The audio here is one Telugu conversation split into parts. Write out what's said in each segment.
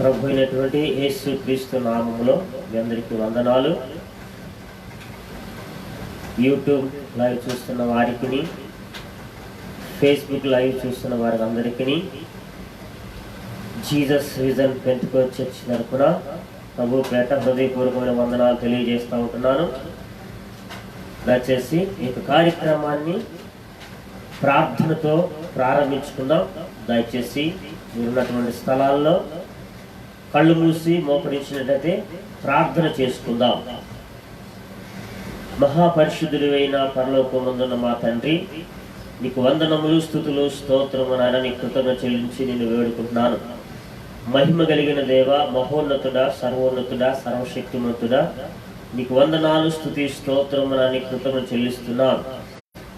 ప్రభు అయినటువంటి యేసు క్రీస్తు నామములో మీ అందరికీ వందనాలు. యూట్యూబ్ లైవ్ చూస్తున్న వారికి, ఫేస్బుక్ లైవ్ చూస్తున్న వారికి అందరికీ జీసస్ విజన్ పెంటెకోస్ట్ చర్చ్ తరపున ప్రభు పేట హృదయపూర్వకమైన వందనాలు తెలియజేస్తూ ఉంటున్నాను. దయచేసి ఈ కార్యక్రమాన్ని ప్రార్థనతో ప్రారంభించుకుందాం. దయచేసి మీరున్నటువంటి స్థలాల్లో కళ్ళు మూసి మోకరించినట్లయితే ప్రార్థన చేసుకుందాం. మహాపరిశుద్ధుడైన పరలోకమందున్న మా తండ్రి, నీకు వందనములు, స్తుతులు, స్తోత్రము నాయన, నీ కృతజ్ఞత చెల్లించి నిన్ను వేడుకుంటున్నాను. మహిమ కలిగిన దేవ, మహోన్నతుడా, సర్వోన్నతుడా, సర్వశక్తిమంతుడా, నీకు వందనాలు, స్తుతి, స్తోత్రము నాయన, నీ కృతజ్ఞత చెల్లిస్తున్నాను.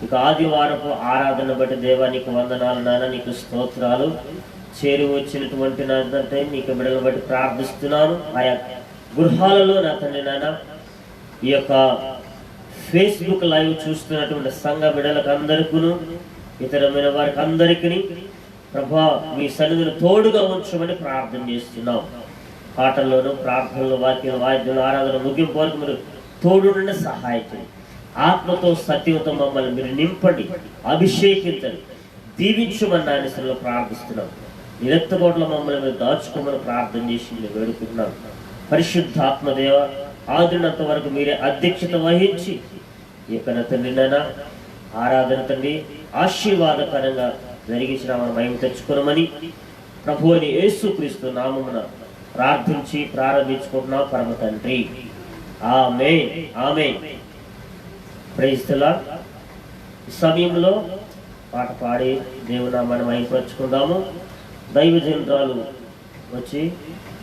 ఇక ఆదివారపు ఆరాధన బట్టి దేవా నీకు వందనాలు నాయన, నీకు స్తోత్రాలు. చేరి వచ్చినటువంటి నాదంటే నీకు బిడ్డలను బట్టి ప్రార్థిస్తున్నాను. ఆయా గృహాలలో నా తండ్రి నాయన, ఈ యొక్క ఫేస్బుక్ లైవ్ చూస్తున్నటువంటి సంఘ బిడ్డలకు అందరికీ, ఇతరమైన వారికి అందరికీ ప్రభా మీ సన్నిధిని తోడుగా ఉంచమని ప్రార్థన చేస్తున్నాం. పాటల్లోనూ, ప్రార్థనలో, వాక్యం, వాయిద్యంలో, ఆరాధన ముగింపు వరకు మీరు తోడుండి సహాయకులు. ఆత్మతో, సత్యంతో మమ్మల్ని మీరు నింపండి, అభిషేకించండి, దీవించమని నాయనలో ప్రార్థిస్తున్నాం. నిరత్తకోట్ల మమ్మల్ని మీరు దాచుకోమని ప్రార్థన చేసి మీరు వేడుకుంటున్నాం. పరిశుద్ధ ఆత్మదేవ, ఆదినంత వరకు మీరే అధ్యక్షత వహించి ఈ యొక్క తండ్రి నాయన ఆరాధన తండ్రి ఆశీర్వాదకరంగా జరిగించిన మహిమ తెచ్చుకోనమని ప్రభు అని యేసుక్రీస్తు నామమున ప్రార్థించి ప్రారంభించుకుంటున్నాం పరమ తండ్రి. ఆమేన్, ఆమేన్. Praise the Lord. ఈ సమయంలో పాట పాడి దేవుని నామాన్ని మహిమపరచుకుందాము. దైవజనురాలు వచ్చి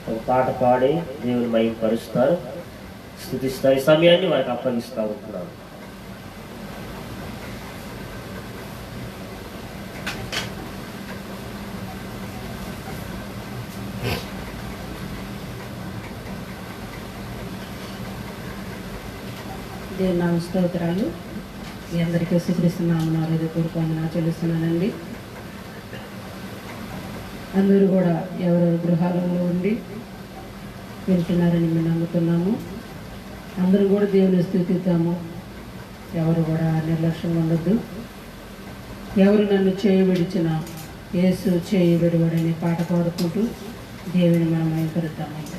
ఒక పాట పాడి దేవుని మహిమపరుస్తారు, స్తుతిస్తారు. ఈ సమయాన్ని వారికి అప్పగిస్తూ ఉంటున్నాను. దేవుని నామ స్తోత్రాలు. మీ అందరికీ యేసుక్రీస్తునామమున హృదయపూర్వకంగా చెల్లిస్తున్నానండి. అందరూ కూడా ఎవరెవరి గృహాలలో ఉండి వింటున్నారని మేము నమ్ముతున్నాము. అందరూ కూడా దేవుని స్తుతిద్దాము. ఎవరు కూడా నిర్లక్ష్యంగా ఉండొద్దు. ఎవరు నన్ను చేయి విడిచిన యేసు చేయి విడివడని పాట పాడుకుంటూ దేవుని మనం మహిమపరుద్దామండి.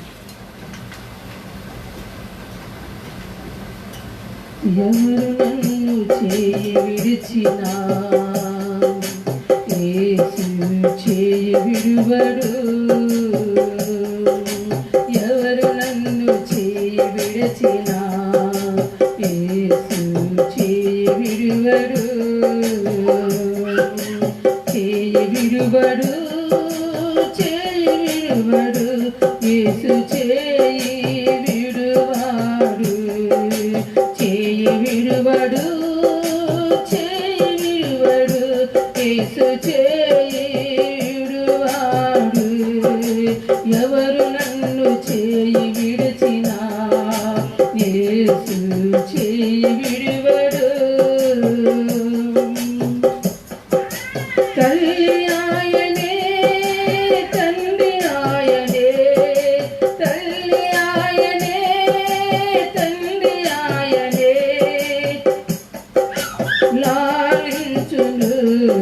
ఎవరు నన్ను చేయి విడిచిన యేసు చేయి విడువడు. ఎవరు నన్ను చేయి విడిచిన యేసు చేయి విడువడు. చేయి విడువడు, చేయి విడువడు, యేసు చేయి విడువాడు. చేయి విడువడు, చేయి విడువడు, యేసు చేయి విడువాడు. ఎవరు నన్ను చేయి విడిచిన యేసు చేయి విడువడు. తల్లి ఆయనే, తండ్రి ఆయనే, తల్లి ఆయనే, తండ్రి ఆయనే. లాలించును,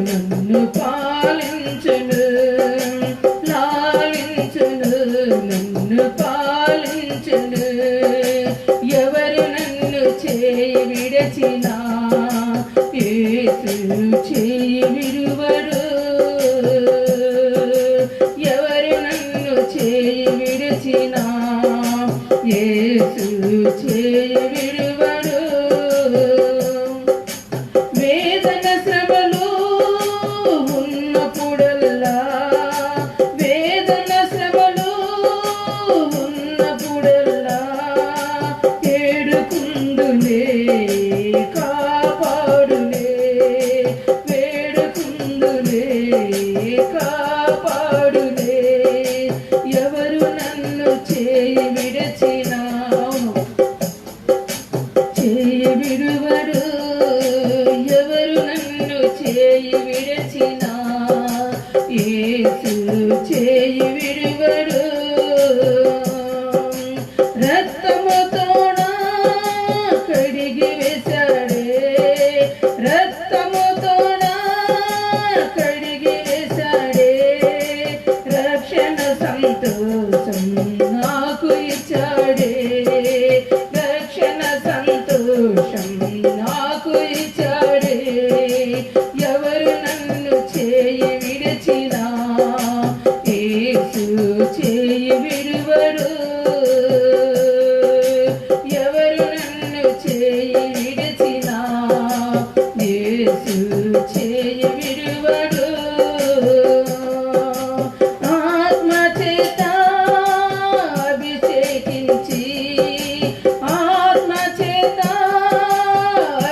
నన్ను పాలించును, లాలించును, నన్ను పాలించును. ఎవరు నన్ను చేయి విడచిన యేసు చేయి విడువడు. ఎవరు నన్ను చేయి విడిచిన యేసు చేయి విడువడు. వేదన శ్రమలు ఉన్నప్పుడల్లా, వేదన శ్రమలు ఉన్నప్పుడల్లా ఏడుకుందులే, కాపాడులే, వేడుకుందులే, కాపాడులే. ఎవరు నన్ను చేయి విడిచిన చేయి విడువడు. ఎవరు నన్ను చేయి విడిచిన యేసు చేయి విడువడు. రక్తముతోన కడిగి వేశాడే, రక్తముతోన కడిగి వేశాడే, రక్షణ సంతోషం నాకు ఇచ్చాడే, రక్షణ సంతోషం నాకు ఇచ్చాడే. ఎవరు నన్ను చేయి విడిచినా యేసు చేయి విడువడు, ఎవరు నన్ను చేయి విడిచినా యేసు చేయి విడువడు. ఆత్మ చేత అభిషేకించి, ఆత్మ చేత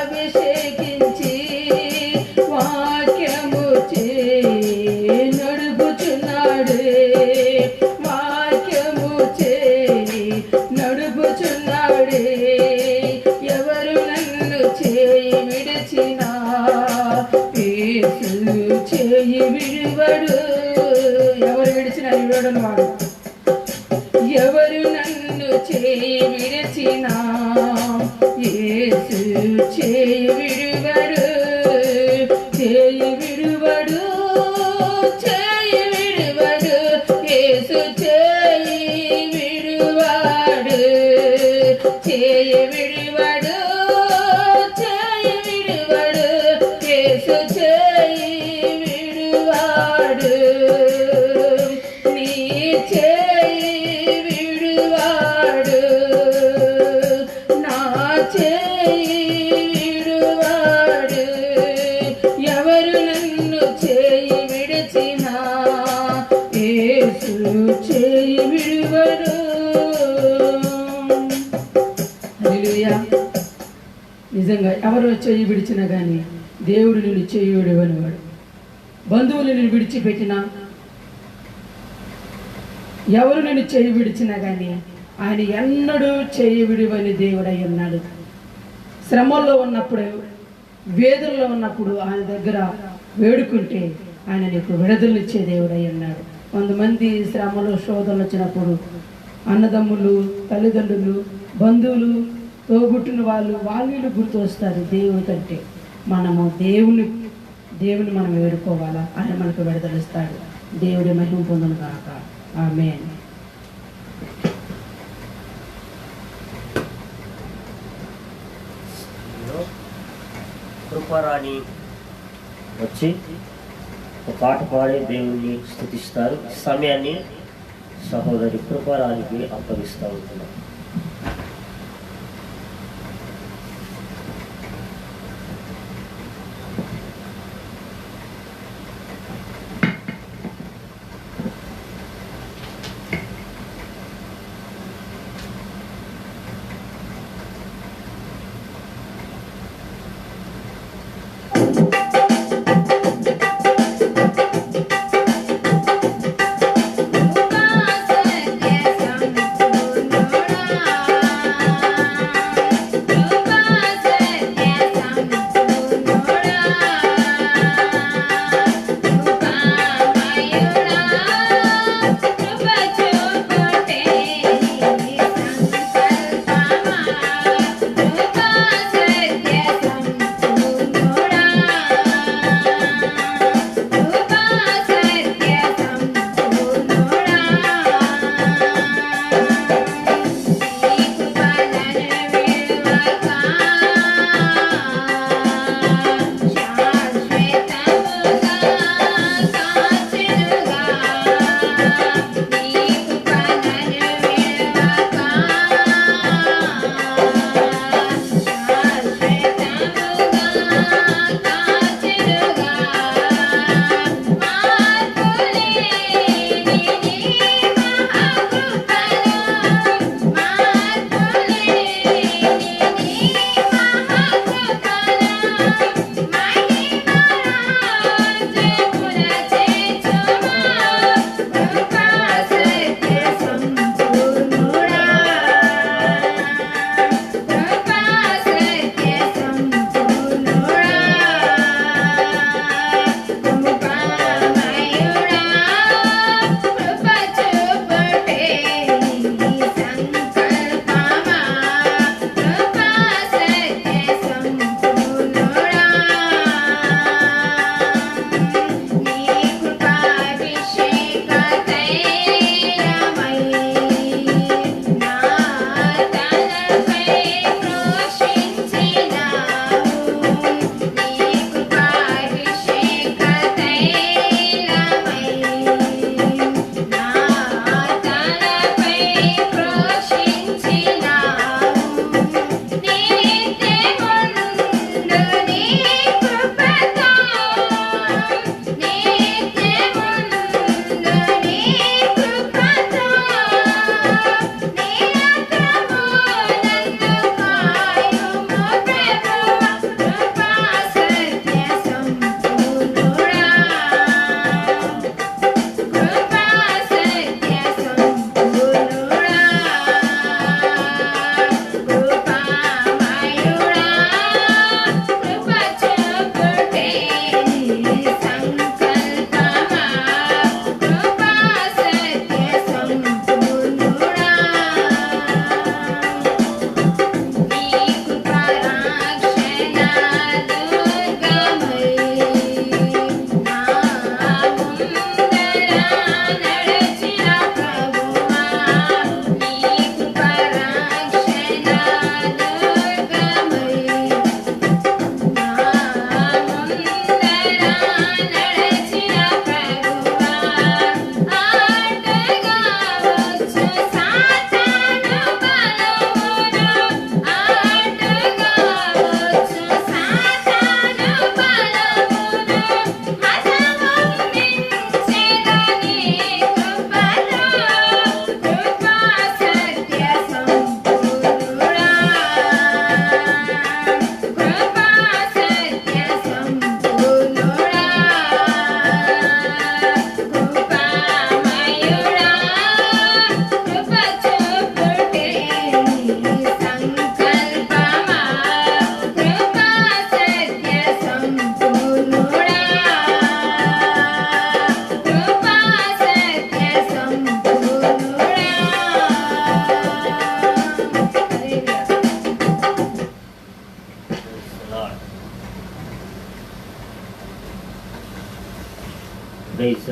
అభిషేకించి, వాక్యము చే నడుపుచున్నాడే, వాక్యము చే నడుపుచున్నాడే. ఎవరు నన్ను చేయి విడిచినా యేసు చేయి విడువడు, ఎవరు విడిచినా విడువడను వాడు. ఎవరు నన్ను చేయి విడిచినా యేసు చేయి విడువడు, చేయి విడువడు, చేయి విడువడు, యేసు చేయి విడువడు, చేయి విడువడు, చేయి విడువడు, యేసు చేయి విడువడు. నీ చేయి విడువడు, నా చేయి విడువడు. ఎవరు నన్ను చేయి విడిచినా యేసు చేయి విడువడు. హల్లెలూయా. నిజంగా ఎవరు చేయి విడిచినా కానీ దేవుడు నిన్ను చేయి విడవనివాడు. బంధువులు నిన్ను విడిచిపెట్టినా, ఎవరు నిన్ను చేయి విడిచినా కానీ ఆయన ఎన్నడూ చేయి విడివని దేవుడై ఉన్నాడు. శ్రమల్లో ఉన్నప్పుడు, వేదనలో ఉన్నప్పుడు ఆయన దగ్గర వేడుకుంటే ఆయన నీకు విడుదలనిచ్చే దేవుడై ఉన్నాడు. కొంతమంది శ్రమలు శోధనలు వచ్చినప్పుడు అన్నదమ్ములు, తల్లిదండ్రులు, బంధువులు, తోబుట్టిన వాళ్ళు గుర్తు వస్తారు. దేవుని కంటే మనము దేవుని మనం వేడుకోవాలా, ఆయన మనకు విడుదలిస్తాడు. దేవుడి మహిమ పొందును గాక. ఆమేన్. కృపారాణి వచ్చి ఒక పాట పాడి దేవుణ్ణి స్తుతిస్తారు. సమయాన్ని సహోదరి కృపారానికి అప్పగిస్తూ ఉంటున్నాం. సత్య సంపూర్ణుడా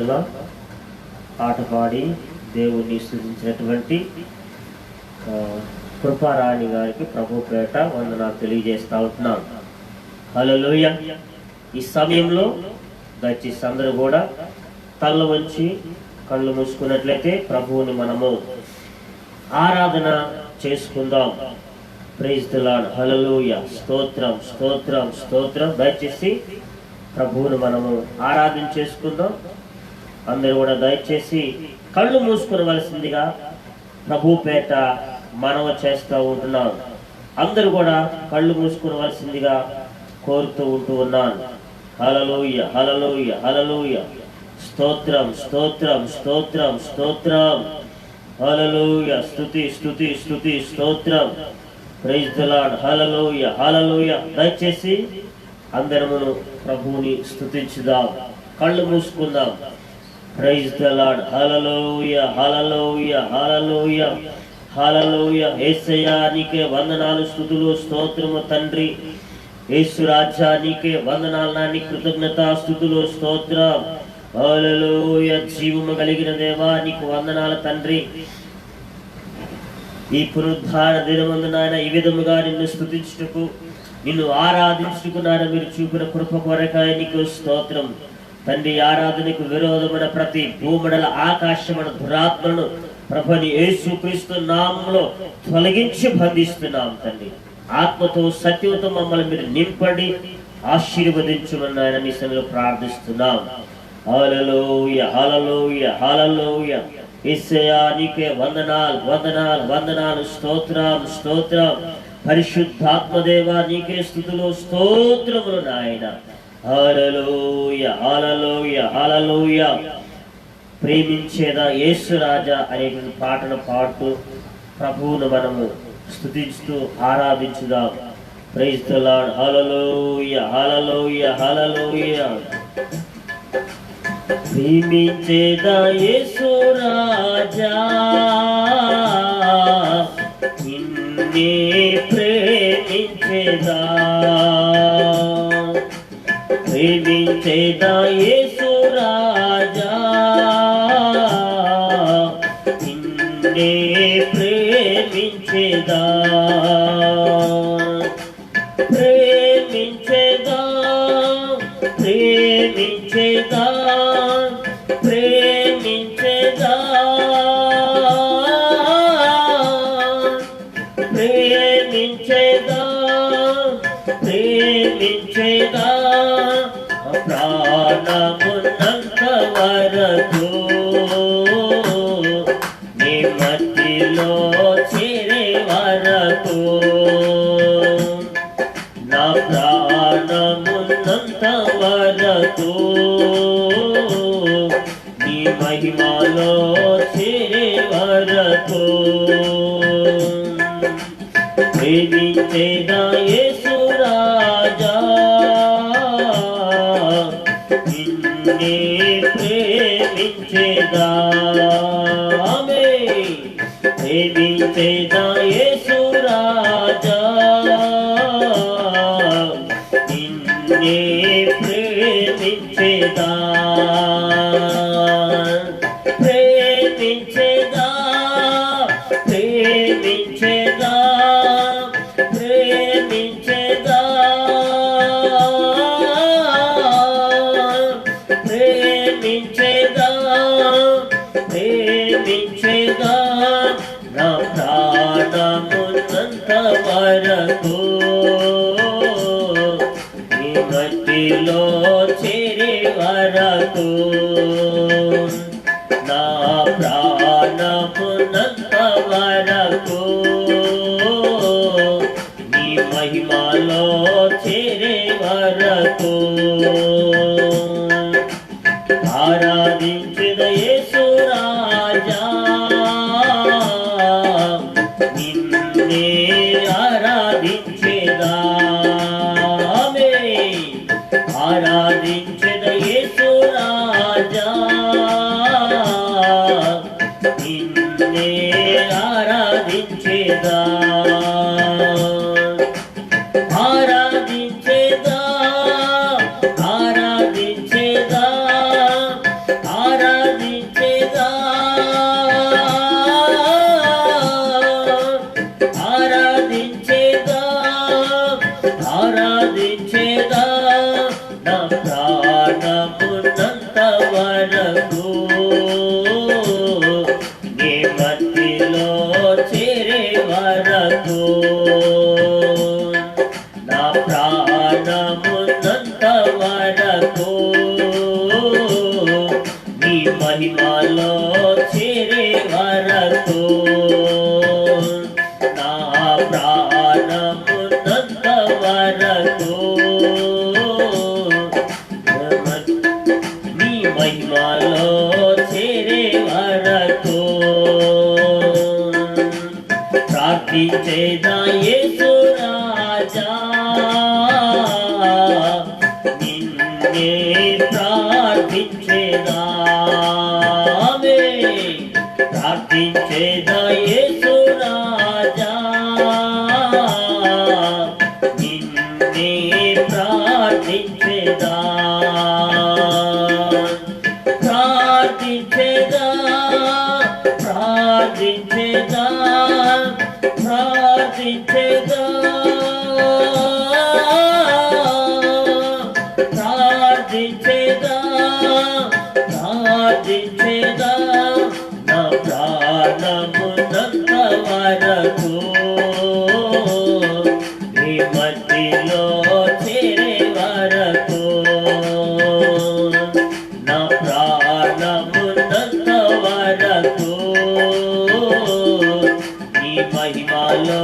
రోజుల పాట పాడి దేవుణ్ణి స్తుతించినటువంటి కృపారాణి గారికి ప్రభు పేట వందనాలు తెలియజేస్తా ఉంటున్నాను. హల్లెలూయా. ఈ సమయంలో దయచేసి అందరూ కూడా తల్ల వంచి కళ్ళు మూసుకున్నట్లయితే ప్రభువుని మనము ఆరాధన చేసుకుందాం. Praise the Lord. హల్లెలూయా. స్తోత్రం స్తోత్రం స్తోత్రం. దయచేసి ప్రభువుని మనము ఆరాధన చేసుకుందాం. అందరూ కూడా దయచేసి కళ్ళు మూసుకునవలసిందిగా ప్రభు పేట మనవ చేస్తూ ఉంటున్నాను. అందరూ కూడా కళ్ళు మూసుకునవలసిందిగా కోరుతూ ఉన్నాను. హల్లెలూయా హల్లెలూయా హల్లెలూయా. స్తోత్రం స్తోత్రం స్తోత్రం స్తోత్రం. హల్లెలూయా. స్తుతి స్తుతి స్తుతి స్తోత్రం. Praise the Lord. హల్లెలూయా హల్లెలూయా. దయచేసి అందరమును ప్రభువుని స్తుతించుదాం. కళ్ళు మూసుకుందాం. Praise the Lord. హల్లెలూయా హల్లెలూయా హల్లెలూయా హల్లెలూయా. యేసయ్యా నీకే వందనాలు స్తుతులు స్తోత్రము తండ్రి. యేసు రాజా నీకే వందనాలు నాని కృతజ్ఞత స్తుతులు స్తోత్రం. హల్లెలూయా. జీవము కలిగిన దేవా నీకు వందనాలు తండ్రి. ఈ పునరుద్ధార దినమందు నాయన ఈ విధముగా నిన్ను స్తుతించుటకు నిన్ను ఆరాధించుటకు నాయన మీరు చూపిన కృప కొరకాయ నీకు స్తోత్రం తండ్రి. ఆరాధనకు విరోధమైన ప్రతి భూమండల ఆకాశమైన దురాత్మలను ప్రభుని యేసుక్రీస్తు నామములో తొలగించి బంధిస్తున్నాం తండ్రి. ఆత్మతో సత్యంతో మమ్మల్ని మీరు నింపండి, ఆశీర్వదించమని ఆయన నీ సన్నిధిలో ప్రార్థిస్తున్నాం. హల్లెలూయా హల్లెలూయా హల్లెలూయా. యేసయ్యా నీకే వందనాలు వందనాలు వందనాలు. స్తోత్రం స్తోత్రం. పరిశుద్ధాత్మదేవా నీకే స్తుతులు స్తోత్రములు నాయన. హల్లెలూయా హల్లెలూయా హల్లెలూయా. ప్రేమించేదా యేసు రాజా అనేటువంటి పాటను పాడుతూ ప్రభువును మనము స్తుతిస్తూ ఆరాధించుదాం. Praise the Lord. హల్లెలూయా హల్లెలూయా హల్లెలూయా. ప్రేమించేదా యేసు రాజా నిన్నే ప్రేమించేదా. ప్రేమించేదా యేసు రాజా నిన్నే ప్రేమించేదా. ప్రేమించేదా ప్రేమించేదా ప్రేమించేదా ప్రేమించేదా ప్రేమించేదా. ప్రాణమున్నంత వరకు నీ మధ్యలో చేరే వరకు నా ప్రాణమున్నంత వరకు నీ మహిమలో చేరే వరకు ప్రేమించేదా యేసు రాజా నిన్నే ప్రేమించేదా. ఆమేన్. ప్రేమించేదా యేసు రాజా నిన్నే ప్రేమించేదా. ప్రేమించేదా ప్రేమించేదా ప్రేమించేదా ప్రేమించేదా ప్రేమించేదా. నా ప్రాణమున్నంత వరకు నీ మట్టిలో చేరే వరకు నా ప్రాణమున్నంత వరకు నీ మహిమలో చేరే వరకు ఆరాధించిన యేసు రాజా నిన్నే ఆరాధించేదా. ఆమేన్. ఆరాధించిన యేసు రాజా నిన్నే ఆరాధించేదా. ఆరాధించేదా ఆరాధించేదా వరకు నా ప్రాణమున్నంత వరకు నీ మహిమలో చేరే వరకు ప్రార్థించేదా యేసు రాజా నిన్నే ప్రార్థించేదా ప్రార్థించేదా యేసు రాజా నిన్నే ప్రార్థించేదా ప్రార్థించేదా ప్రార్థించేదా ప్రార్థించేదా ప్రార్థించేదా ప్రార్థించేదా నా ప్రాణమున్నంత వరకు నీ మధ్యలో చేరే వరకు నా ప్రాణమున్నంత వరకు నీ మహిమలో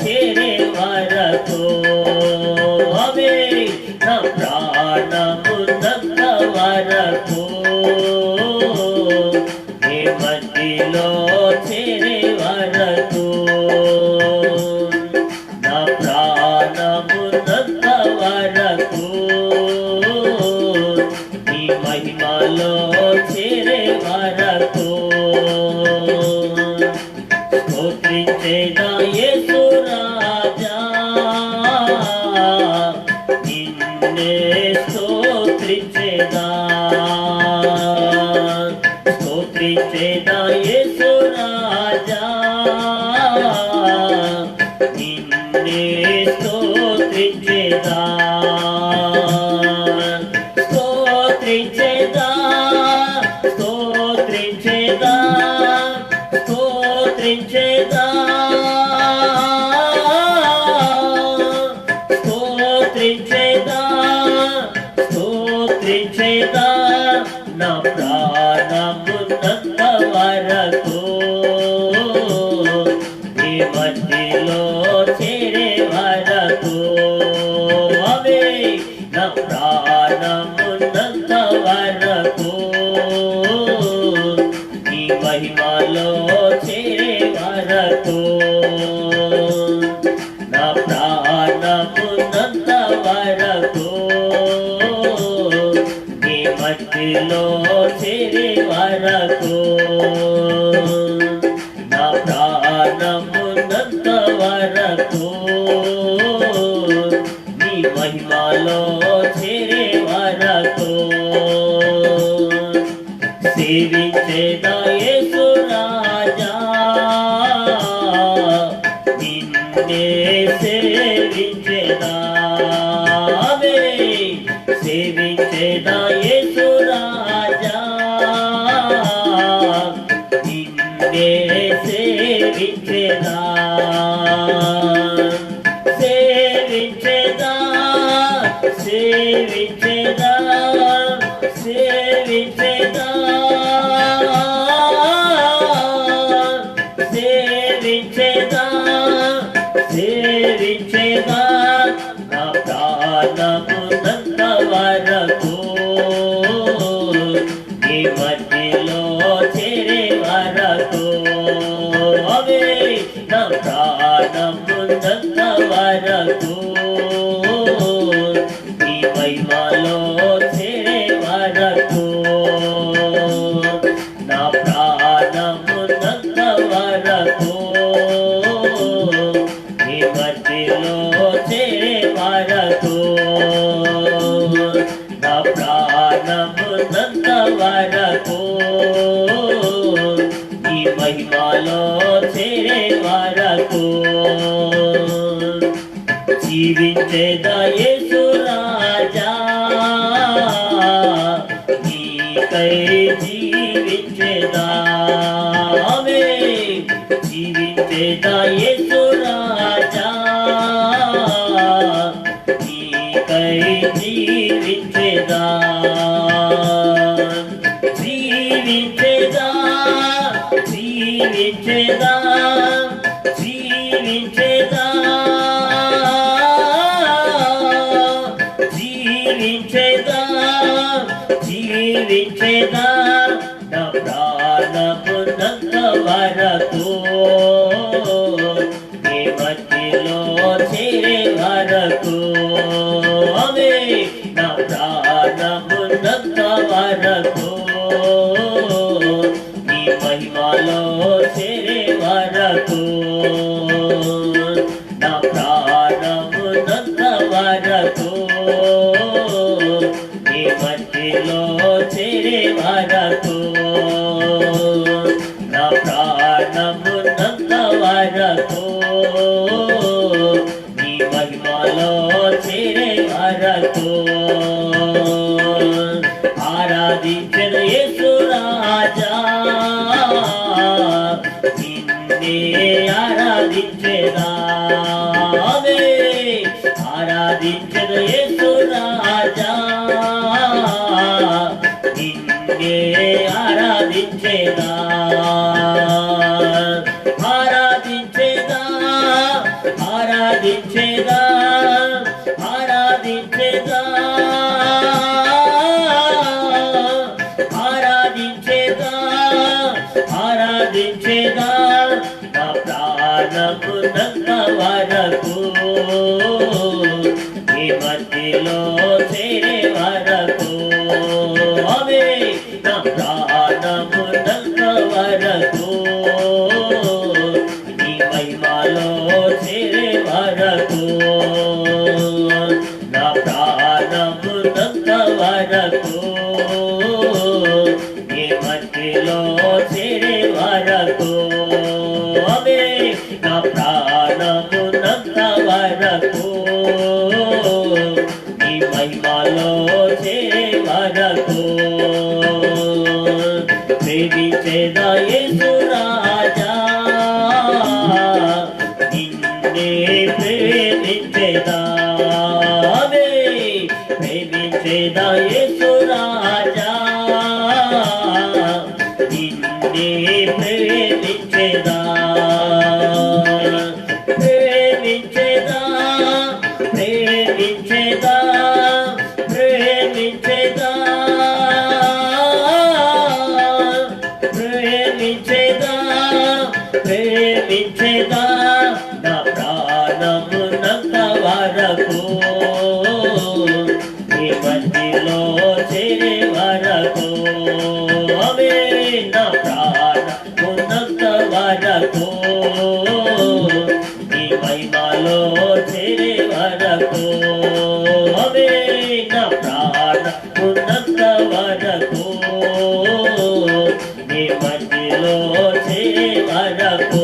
చేరే వరకు అవే నా ప్రాణమున్నంత వరకు నీ మధ్యలో చేరే వరకు నా ప్రాణమున్నంత వరకు నీ మహిమలో చేరే వరకు స్తోత్రించేదా యేసు రాజా నిన్నే స్తోత్రించేదా స్తోత్రించేదా యేసు రాజా నిన్నే స్తోత్రించేదా స్తోత్రించేదా స్తోత్రించేదా స్తోత్రించేదా స్తోత్రించేదా స్తోత్రించేదా నా ప్రాణమున్నంత వరకు నీ మధ్యలో చేరే వరకు అవే నా ప్రాణమున్నంత వరకు నీ మహిమలో చేరే వరకు నా ప్రాణమున్నంత వరకు నీ మధ్యలో చేరే వరకు నా ప్రాణమున్నంత వరకు నీ మహిమలో చేరే వరకు సేవించేదా యేసు రాజా నిన్నే సేవించేదా సేవించేదా యేసు రాజా నిన్నే సేవించేదా సేవించేదా సేవించేదా సేవించేదా సేవించేదా సేవించేదా నా ప్రాణమున్నంత వరకు నీ మధ్యలో చేరే వరకు అవే నా ప్రాణమున్నంత వరకు నీ మహిమలో చేరే వరకు నా ప్రాణమున్నంత వరకు నీ మధ్యలో చేరే వరకు నా ప్రాణమున్నంత వరకు నీ మహిమలో చేరే వరకు జీవించేదా యేసు రాజా నీకై జీవించేదా జీవించేదా యేసు రాజా నీకై జీవించేదా జీవించేదా జీవించేదా జీవించేదా జీవించేదా జీవించేదా నా ప్రాణమున్నంత వరకు నీ మధ్యలో చేరే వరకు ఆమె నా ప్రాణమున్నంత వరకు నీ మహిమలో చేరే వరకు నా ప్రాణమున్నంత వరకు నీ మధ్యలో చేరే వరకు నా ప్రాణమున్నంత వరకు నీ మహిమలో చేరే వరకు ఆరాధించెను యేసు రాజా నిన్నే ఆరాధించెదా ఆరాధించెను యేసు రాజా నిన్నే ఆరాధించెదా ఆరాధించెదా ఆరాధించెదా ఆరాధించెదా ఆరాధించెదా ఆరాధించెదా నా ప్రాణమున్నంత వరకు ఈ మధ్యలో చేరే వరకు ఆమె నా ప్రాణమున్నంత వరకు ఈ మహిమలో చేరే వరకు నా ప్రాణమున్నంత వరకు ఈ మధ్యలో చేరే వరకు ఆమె నా ప్రాణమున్నంత వరకు ఈ మహిమలో చేరే వరకు ప్రేమించేదా యేసు రాజా నిన్నే ప్రేమించేదా ప్రేమించేదా యేసు రాజా నిన్నే ప్రేమించేదా ప్రేమించేదా ప్రేమించేదా ప్రేమించేదా ప్రేమించేదా ప్రేమించేదా నా ప్రాణమున్నంత వరకు ఈ మధ్యలో చేరే వరకు ఆమె నా ప్రాణమున్నంత వరకు ఈ మహిమలో చేరే వరకు ఆమె నా ప్రాణమున్నంత వరకు ఈ మధ్యలో చేరే వరకు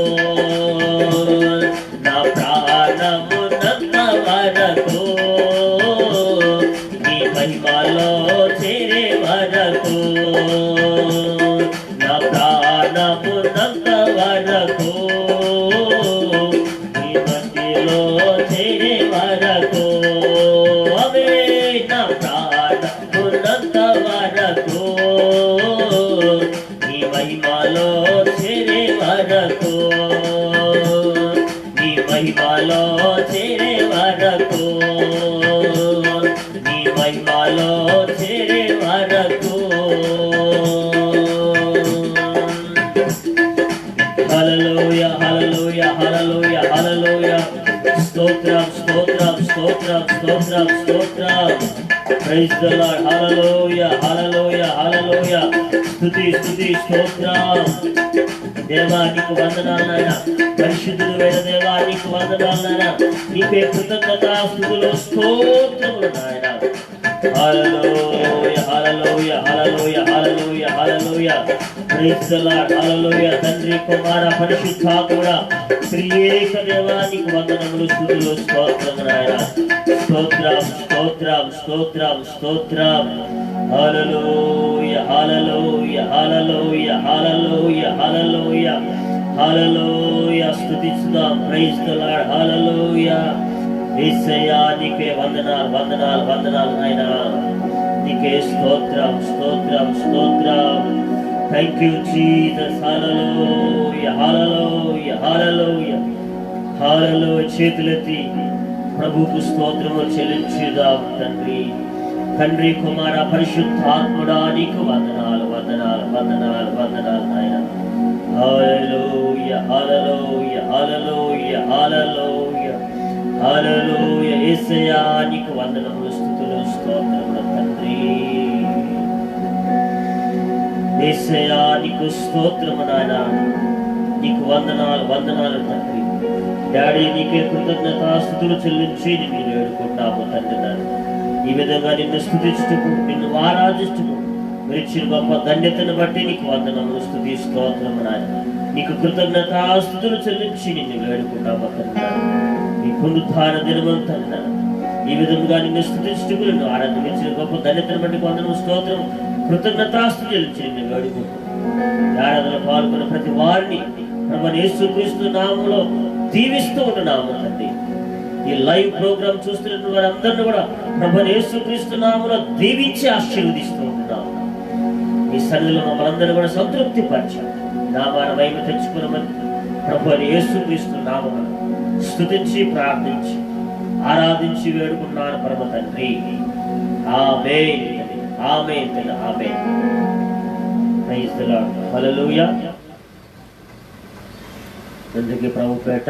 నా ప్రాణమున్నంత వరకు ఈ మహిమలో చేరే వరకు నా ప్రాణమున్నంత వరకు ఈ మధ్యలో చేరే వరకు అవే నా ప్రాణమున్నంత వరకు ఈ మహిమలో చేరే వరకు ఈ మహిమలో చేరే వరకు ఈ మహిమలో చేరే వరకు హల్లెలూయా హల్లెలూయా హల్లెలూయా హల్లెలూయా స్తోత్రం స్తోత్రం స్తోత్రం స్తోత్రం స్తోత్రం ప్రైజ్ ది లార్డ్ హల్లెలూయా హల్లెలూయా హల్లెలూయా స్తుతి స్తుతి స్తోత్రం దేవా నీకు వందనాలు నాయనా పరిశుద్ధుడైన దేవా నీకు వందనాలు నాయనా నీకే కృతజ్ఞతా స్తుతులు స్తోత్రములు నాయనా హల్లెలూయా హల్లెలూయా హల్లెలూయా హల్లెలూయా హల్లెలూయా ప్రైజ్ ది లార్డ్ హల్లెలూయా తండ్రి కుమార పరిశుద్ధాత్ముడా త్రియేక దేవా నీకు వందనములు స్తుతులు స్తోత్రములు నాయనా స్తోత్రం స్తోత్రం స్తోత్రం స్తోత్రం హల్లెలూయా హల్లెలూయా హల్లెలూయా హల్లెలూయా హల్లెలూయా హల్లెలూయా స్తుతిస్తుదాం ప్రైజ్ ది లార్డ్ హల్లెలూయా యేసయ్యా నీకే వందనాలు వందనాలు వందనాలు నాయనా నీకే స్తోత్రం స్తోత్రం స్తోత్రం థాంక్యూ జీసస్ హల్లెలూయా హల్లెలూయా హల్లెలూయా హల్లెలూయా. చేతులెత్తి ప్రభువుకు స్తోత్రము చెల్లించుదాం తండ్రి. తండ్రి కుమార పరిశుద్ధాత్ముడా నీకు వందనాలు వందనాలు వందనాలు వందనాలు నాయన. హల్లెలూయా హల్లెలూయా హల్లెలూయా హల్లెలూయా హల్లెలూయా. యేసయ్యా నీకు వందనములు స్తుతులు స్తోత్రములు తండ్రి. యేసయ్యా నీకు స్తోత్రము నాయన. నీకు వందనాలు వందనాలు తండ్రి. డాడీ నీకే కృతజ్ఞతాస్తుతులు చెల్లించి నిన్ను వేడుకుంటాము తండ్రి. నాన్న ఈ విధంగా నిన్ను స్తుతించుటకు నిన్ను ఆరాధించుటకు ఇచ్చిన గొప్ప ధన్యతను బట్టి నీకు వందనములు స్తుతి స్తోత్రము నాయన. నీకు కృతజ్ఞతాస్తుతులు చెల్లించి నిన్ను వేడుకుంటాము తండ్రి. నీ పునరుద్ధాన దినము తండ్రి. ఈ విధంగా నిన్ను స్తుతించుటకు నిన్ను ఆరాధించిన గొప్ప ధన్యతను బట్టి వందనము స్తోత్రం కృతజ్ఞతాస్తుతులు చెల్లించి నిన్ను వేడుకుంటాం. ఆరాధన పాల్గొన్న ప్రతి వారిని ప్రభువైన యేసుక్రీస్తు నామములో దీవిస్తూ ఉంటున్నాము తండ్రి. ఈ లైవ్ ప్రోగ్రామ్ చూస్తున్న వారందరినీ కూడా ప్రభువైన యేసుక్రీస్తు నామములో దీవించి ఆశీర్వదిస్తూ ఉంటున్నాము. ఈ సన్నిధిలో మమ్మల్ని కూడా సంతృప్తి పరిచారు. నామాన మహిమ తెచ్చుకున్నామని ప్రభువైన యేసుక్రీస్తు నామమున స్తుతించి ప్రార్థించి ఆరాధించి వేడుకున్నాను పరమ తండ్రి. ఆమేన్ ఆమేన్ ఆమేన్. Praise the Lord. హల్లెలూయా. అందుకే ప్రభుపేట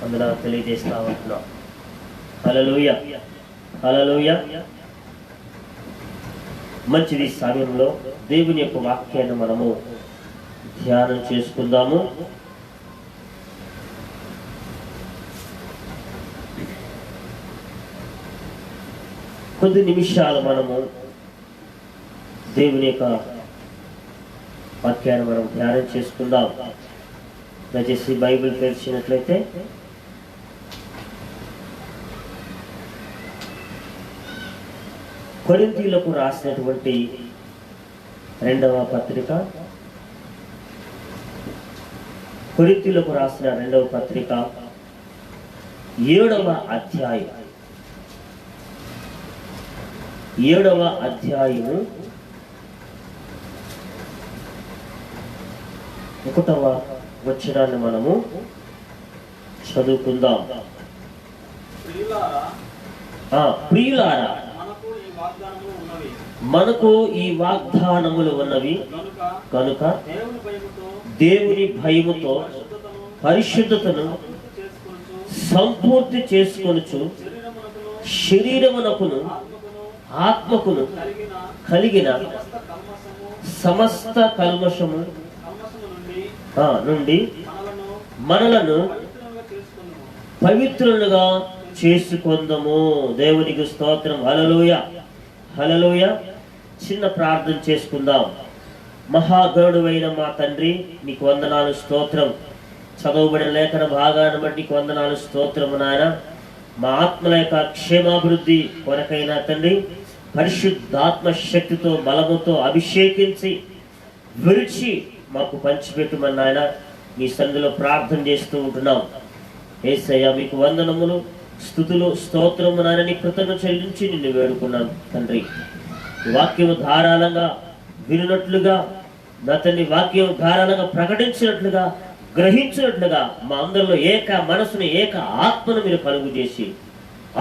అందులో తెలియజేస్తా ఉంటున్నాం. హల్లెలూయా హల్లెలూయా. మంచిది. సమయంలో దేవుని యొక్క వాక్యాన్ని మనము ధ్యానం చేసుకుందాము. కొద్ది నిమిషాలు మనము దేవుని యొక్క వాక్యాన్ని మనం ధ్యానం చేసుకుందాం. దయచేసి బైబిల్ తెరిచినట్లయితే కొరింథీయులకు రాసినటువంటి 2వ పత్రిక, కొరింథీయులకు రాసిన 2వ పత్రిక 7వ అధ్యాయం 7వ అధ్యాయము 1వ వచనాన్ని మనము చదువుకుందాం. ప్రియులారా, మనకు ఈ వాగ్దానములు ఉన్నవి కనుక దేవుని భయముతో పరిశుద్ధతను సంపూర్తి చేసుకొనుచు శరీరమునకును ఆత్మకును కలిగిన సమస్త కల్మషము నుండి మనలను పవిత్రులుగా చేసుకొందము. దేవునికి స్తోత్రం. హల్లెలూయా హల్లెలూయా. చిన్న ప్రార్థన చేసుకుందాం. మహాగణుడైన మా తండ్రి, నీకు వందనాలు స్తోత్రం. చదవబడిన లేఖన భాగాన్ని బట్టి నీకు వందనాలు స్తోత్రము నాయన. మా ఆత్మల యొక్క క్షేమాభివృద్ధి కొరకైనా తండ్రి పరిశుద్ధాత్మ శక్తితో బలముతో అభిషేకించి విరిచి మాకు పంచిపెట్టుమని నాయన మీ సన్నిధిలో ప్రార్థన చేస్తూ ఉంటున్నాం. యేసయ్య మీకు వందనములు స్తుతులు స్తోత్రము నాయన. నీ కృతజ్ఞత చెల్లించి నిన్ను వేడుకున్నాను తండ్రి. వాక్యము ధారాళంగా వినున్నట్లుగా నా తండ్రి, వాక్యం ధారాళంగా ప్రకటించినట్లుగా గ్రహించినట్లుగా మా అందరిలో ఏక మనసుని ఏక ఆత్మను మీరు కలుగు చేసి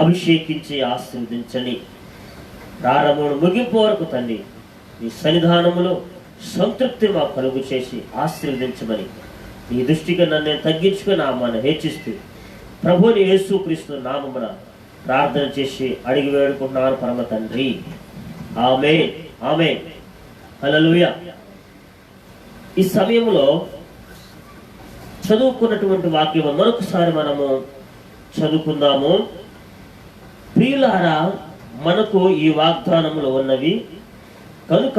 అభిషేకించి ఆశీర్వదించండి. ప్రారంభం ముగింపు వరకు తండ్రి నీ సన్నిధానములో సంతృప్తి మాకు కలుగు చేసి ఆశీర్వదించమని నీ దృష్టిగా నన్ను తగ్గించుకుని నామాన్ని హెచ్చిస్తూ ప్రభువుని యేసుక్రీస్తు నామమున ప్రార్థన చేసి అడిగి వేడుకుంటున్నాను పరమ తండ్రి. ఆమేన్ ఆమేన్. హల్లెలూయా. ఈ సమయంలో చదువుకున్నటువంటి వాక్యం మరొకసారి మనము చదువుకుందాము. ప్రియులారా, మనకు ఈ వాగ్దానములు ఉన్నవి కనుక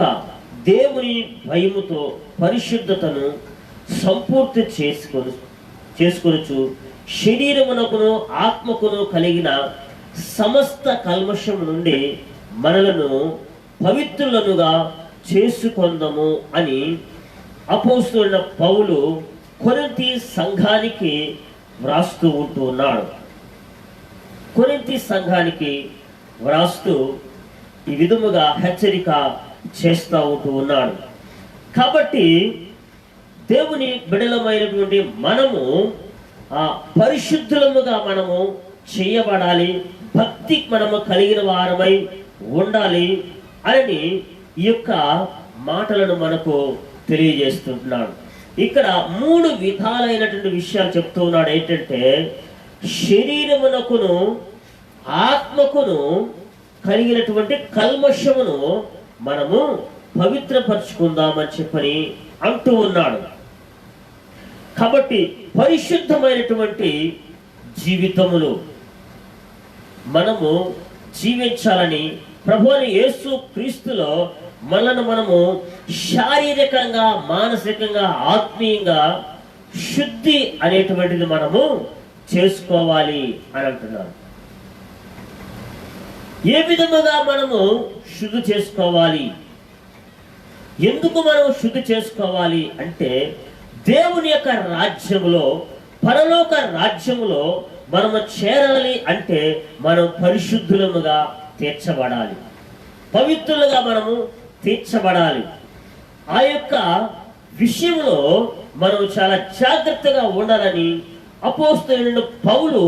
దేవుని భయముతో పరిశుద్ధతను సంపూర్తి చేసుకొనుచు శరీరమునకును ఆత్మకును కలిగిన సమస్త కల్మషం నుండి మనలను పవిత్రులనుగా చేసుకొందము అని అపోస్తలుడైన పౌలు కొరింథీ సంఘానికి వ్రాస్తూ ఉంటూ ఉన్నాడు. కొరింథీ సంఘానికి వ్రాస్తూ ఈ విధముగా హెచ్చరిక చేస్తూ ఉంటూ ఉన్నాడు. కాబట్టి దేవుని బిడలమైనటువంటి మనము పరిశుద్ధులముగా మనము చేయబడాలి, భక్తి మనము కలిగిన వారమై ఉండాలి అని ఈ యొక్క మాటలను మనకు తెలియజేస్తున్నాడు. ఇక్కడ 3 విధాలైనటువంటి విషయాలు చెప్తూ ఉన్నాడు. ఏంటంటే శరీరమునకును ఆత్మకును కలిగినటువంటి కల్మషమును మనము పవిత్రపరచుకుందామని చెప్పని అంటూ ఉన్నాడు. కాబట్టి పరిశుద్ధమైనటువంటి జీవితములు మనము జీవించాలని ప్రభువైన యేసు క్రీస్తులో మనము శారీరకంగా, మానసికంగా, ఆత్మీయంగా శుద్ధి అనేటువంటిది మనము చేసుకోవాలి అని అంటున్నాడు. ఏ విధముగా మనము శుద్ధి చేసుకోవాలి? ఎందుకు మనం శుద్ధి చేసుకోవాలి అంటే దేవుని యొక్క రాజ్యములో, పరలోక రాజ్యములో మనము చేరాలి అంటే మనం పరిశుద్ధులముగా తీర్చబడాలి, పవిత్రులుగా మనము తీర్చబడాలి. ఆ యొక్క విషయంలో మనం చాలా జాగ్రత్తగా ఉండాలని అపోస్తలుడైన పౌలు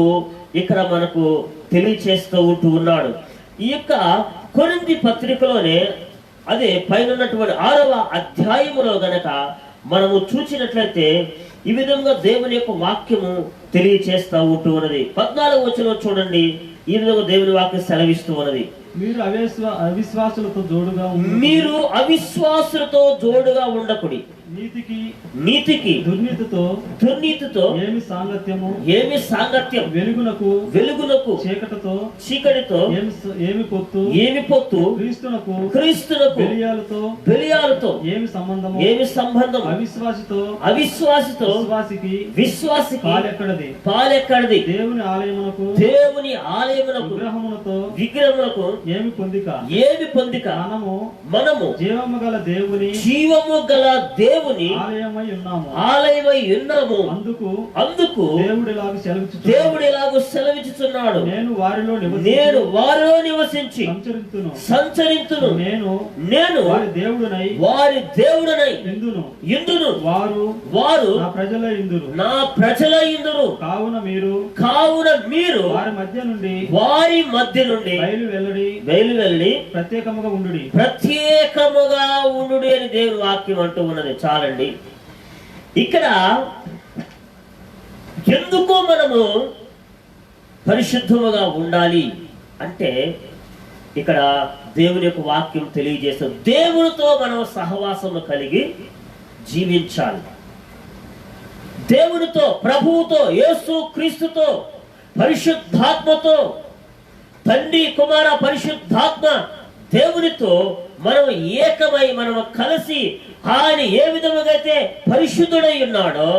ఇక్కడ మనకు తెలియచేస్తూ ఉన్నాడు. ఈ యొక్క కొరింథీ పత్రికలోనే అదే పైన ఉన్నటువంటి 6వ అధ్యాయములో గనక మనము చూసినట్లయితే ఈ విధంగా దేవుని యొక్క వాక్యము తెలియచేస్తూ ఉన్నది. 14వ వచనం చూడండి. ఈ విధంగా దేవుని వాక్యం సెలవిస్తూ ఉన్నది. మీరు అవిశ్వాసులతో జోడుగా ఉండకుడి, నీతికి దుర్నీతితో ఏమి సాంగత్యం, వెలుగునకు చీకటితో ఏమి పొత్తు, క్రీస్తునకు బెలియాలతో ఏమి సంబంధం, అవిశ్వాసితో విశ్వాసికి పాలెక్కడది, దేవుని ఆలయమునకు విగ్రహమునకు ఏమి పొందిక మనము జీవము గల దేవుని ఆలయమై ఉన్నాము. అందుకు దేవుడు ఇలాగ సెలవిచ్చుచున్నాడు, నేను వారిలో నివసించి సంచరింతును, నేను వారి దేవుడనై ఇందును, వారు నా ప్రజల ఇందురు. కావున మీరు వారి మధ్య నుండి బయలు వెళ్ళి ప్రత్యేకముగా ఉండు అని దేవుని వాక్యం అంటూ ఉన్నది. చాలండి. ఇక్కడ ఎందుకు మనము పరిశుద్ధముగా ఉండాలి అంటే ఇక్కడ దేవుని యొక్క వాక్యం తెలియజేస్తుంది. దేవునితో మనం సహవాసము కలిగి జీవించాలి. దేవునితో, ప్రభువుతో, యేసు క్రీస్తుతో, పరిశుద్ధాత్మతో, తండ్రి, కుమార, పరిశుద్ధాత్మ దేవునితో మనం ఏకమై మనము కలిసి ఆయన ఏ విధముగా అయితే పరిశుద్ధుడై ఉన్నాడో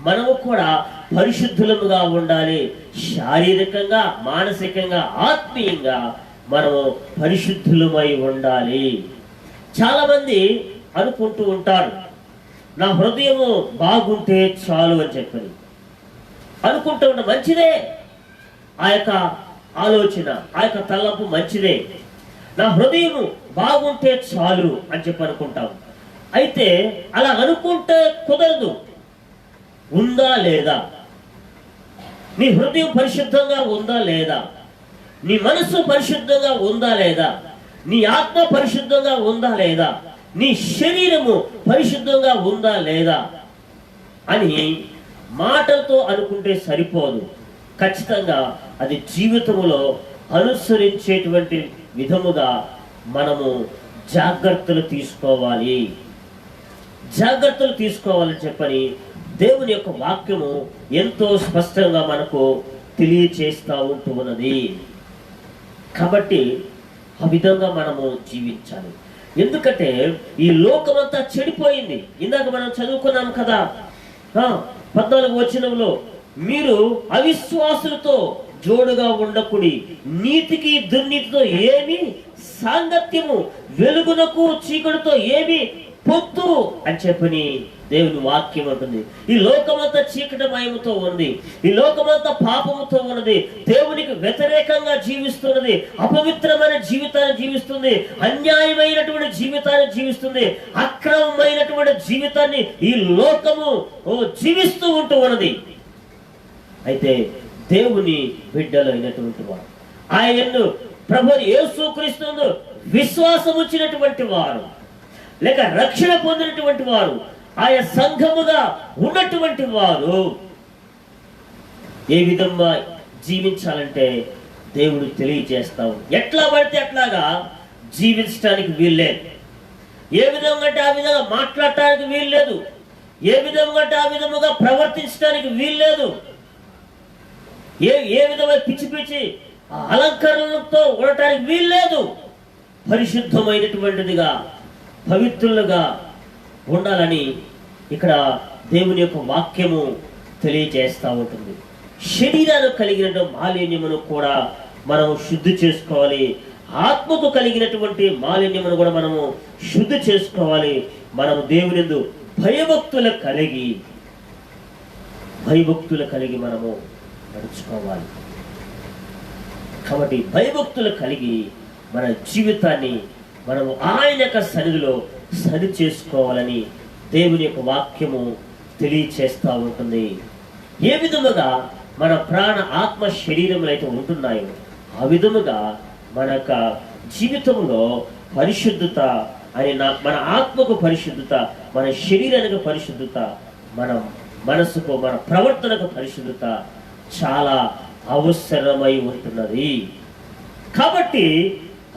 మనము కూడా పరిశుద్ధులముగా ఉండాలి. శారీరకంగా, మానసికంగా, ఆత్మీయంగా మనము పరిశుద్ధులమై ఉండాలి. చాలా మంది అనుకుంటూ ఉంటారు, నా హృదయము బాగుంటే చాలు అని చెప్పని అనుకుంటూ ఉంటాం. మంచిదే, ఆ యొక్క ఆలోచన, ఆ యొక్క తలంపు మంచిదే. నా హృదయం బాగుంటే చాలు అని చెప్పి అనుకుంటాం. అయితే అలా అనుకుంటే కుదరదు. ఉందా లేదా? నీ హృదయం పరిశుద్ధంగా ఉందా లేదా? నీ మనసు పరిశుద్ధంగా ఉందా లేదా? నీ ఆత్మ పరిశుద్ధంగా ఉందా లేదా? నీ శరీరము పరిశుద్ధంగా ఉందా లేదా అని మాటలతో అనుకుంటే సరిపోదు. ఖచ్చితంగా అది జీవితంలో అనుసరించేటువంటి విధముగా మనము జాగ్రత్తలు తీసుకోవాలని చెప్పని దేవుని యొక్క వాక్యము ఎంతో స్పష్టంగా మనకు తెలియచేస్తూ ఉన్నది. కాబట్టి ఆ విధంగా మనము జీవించాలి. ఎందుకంటే ఈ లోకమంతా చెడిపోయింది. ఇందాక మనం చదువుకున్నాం కదా, 14వ వచనంలో మీరు అవిశ్వాసులతో జోడుగా ఉండకుడి, నీతికి దుర్నీతితో ఏమి సాంగత్యము, వెలుగునకు చీకటితో ఏమి పొత్తు అని చెప్పని దేవుని వాక్యం ఉంటుంది. ఈ లోకమంతా చీకటమయముతో ఉంది, ఈ లోకమంతా పాపముతో ఉన్నది, దేవునికి వ్యతిరేకంగా జీవిస్తున్నది, అపవిత్రమైన జీవితాన్ని జీవిస్తుంది, అన్యాయమైనటువంటి జీవితాన్ని జీవిస్తుంది, అక్రమమైనటువంటి జీవితాన్ని ఈ లోకము జీవిస్తూ ఉంటూ ఉన్నది. అయితే దేవుని బిడ్డలైనటువంటి వారు, ఆయన్ను ప్రభు యేసుక్రీస్తును విశ్వాసం ఉంచినటువంటి వారు, లేక రక్షణ పొందినటువంటి వారు, ఆయా సంఘముగా ఉన్నటువంటి వారు ఏ విధంగా జీవించాలంటే దేవుడు తెలియజేస్తావు. ఎట్లా పడితే అట్లాగా జీవించడానికి వీల్లేదు. ఏ విధంగా అంటే ఆ విధంగా మాట్లాడటానికి వీల్లేదు. ఏ విధంగా అంటే ఆ విధముగా ప్రవర్తించడానికి వీల్లేదు. ఏ విధమైన పిచ్చి పిచ్చి అలంకరణలతో ఉండటానికి వీల్లేదు. పరిశుద్ధమైనటువంటిదిగా, పవిత్రులుగా ఉండాలని ఇక్కడ దేవుని యొక్క వాక్యము తెలియజేస్తూ ఉంటుంది. శరీరానికి కలిగిన మాలిన్యమును కూడా మనం శుద్ధి చేసుకోవాలి. ఆత్మకు కలిగినటువంటి మాలిన్యమును కూడా మనము శుద్ధి చేసుకోవాలి. మనము దేవుని యందు భయభక్తులు కలిగి మనము నడుచుకోవాలి. కాబట్టి భయభక్తులు కలిగి మన జీవితాన్ని మనము ఆయన యొక్క సన్నిధిలో సరి చేసుకోవాలని దేవుని యొక్క వాక్యము తెలియచేస్తూ ఉంటుంది. ఏ విధముగా మన ప్రాణ ఆత్మ శరీరములు అయితే ఉంటున్నాయో ఆ విధముగా మన యొక్క జీవితంలో పరిశుద్ధత అని, మన ఆత్మకు పరిశుద్ధత, మన శరీరానికి పరిశుద్ధత, మన మనసుకు, మన ప్రవర్తనకు పరిశుద్ధత చాలా అవసరమై ఉంటున్నది. కాబట్టి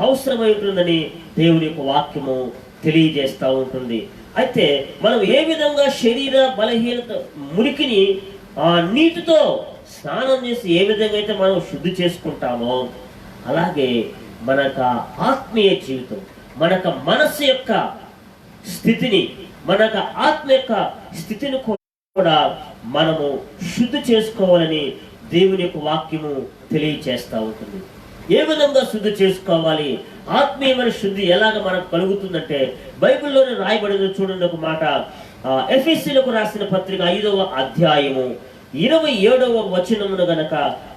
అవసరమై ఉంటుందని దేవుని యొక్క వాక్యము తెలియజేస్తూ ఉంటుంది. అయితే మనం ఏ విధంగా శరీర బలహీనత మురికిని నీటితో స్నానం చేసి ఏ విధంగా అయితే మనం శుద్ధి చేసుకుంటామో అలాగే మనకు ఆత్మీయ జీవితం, మనకు మనస్సు యొక్క స్థితిని, మనకు ఆత్మ యొక్క స్థితిని కూడా మనము శుద్ధి చేసుకోవాలని దేవుని యొక్క వాక్యము తెలియచేస్తూ ఉంటుంది. ఏ విధంగా శుద్ధి చేసుకోవాలి, ఆత్మీయమైన శుద్ధి ఎలాగ మనకు కలుగుతుందంటే బైబిల్లోనే రాయబడింది. చూడండి ఒక మాట, ఎఫెసీయులకు రాసిన పత్రిక 5వ అధ్యాయము 27వ వచనమును గనక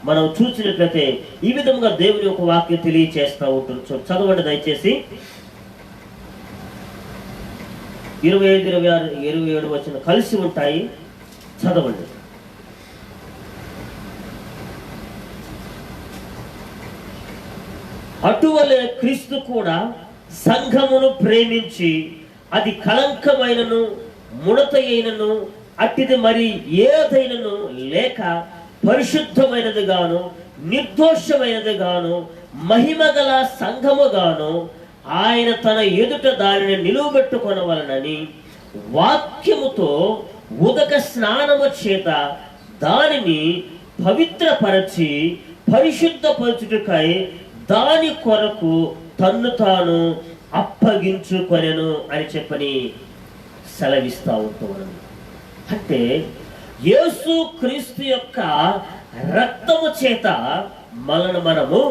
మనం చూసినట్లయితే ఈ విధంగా దేవుని యొక్క వాక్యం తెలియచేస్తూ ఉంటుంది. చదవండి దయచేసి. 25, 26, 27 వచనం కలిసి ఉంటాయి, చదవండి. అటువలే క్రీస్తు కూడా సంఘమును ప్రేమించి అది కళంకమైనను ముడత అయినను అట్టిది మరి ఏదైనను లేక పరిశుద్ధమైనది గాను నిర్దోషమైనది గాను మహిమగల సంఘముగాను ఆయన తన ఎదుట దానిని నిలువబెట్టుకొనవలనని వాక్యముతో ఉదక స్నానము చేత దానిని పవిత్రపరచి పరిశుద్ధపరచుటకై దాని కొరకు తన్ను తాను అప్పగించుకొనెను అని చెప్పని సెలవిస్తూ ఉంటున్నాను. అంటే యేసు క్రీస్తు యొక్క రక్తము చేత మనము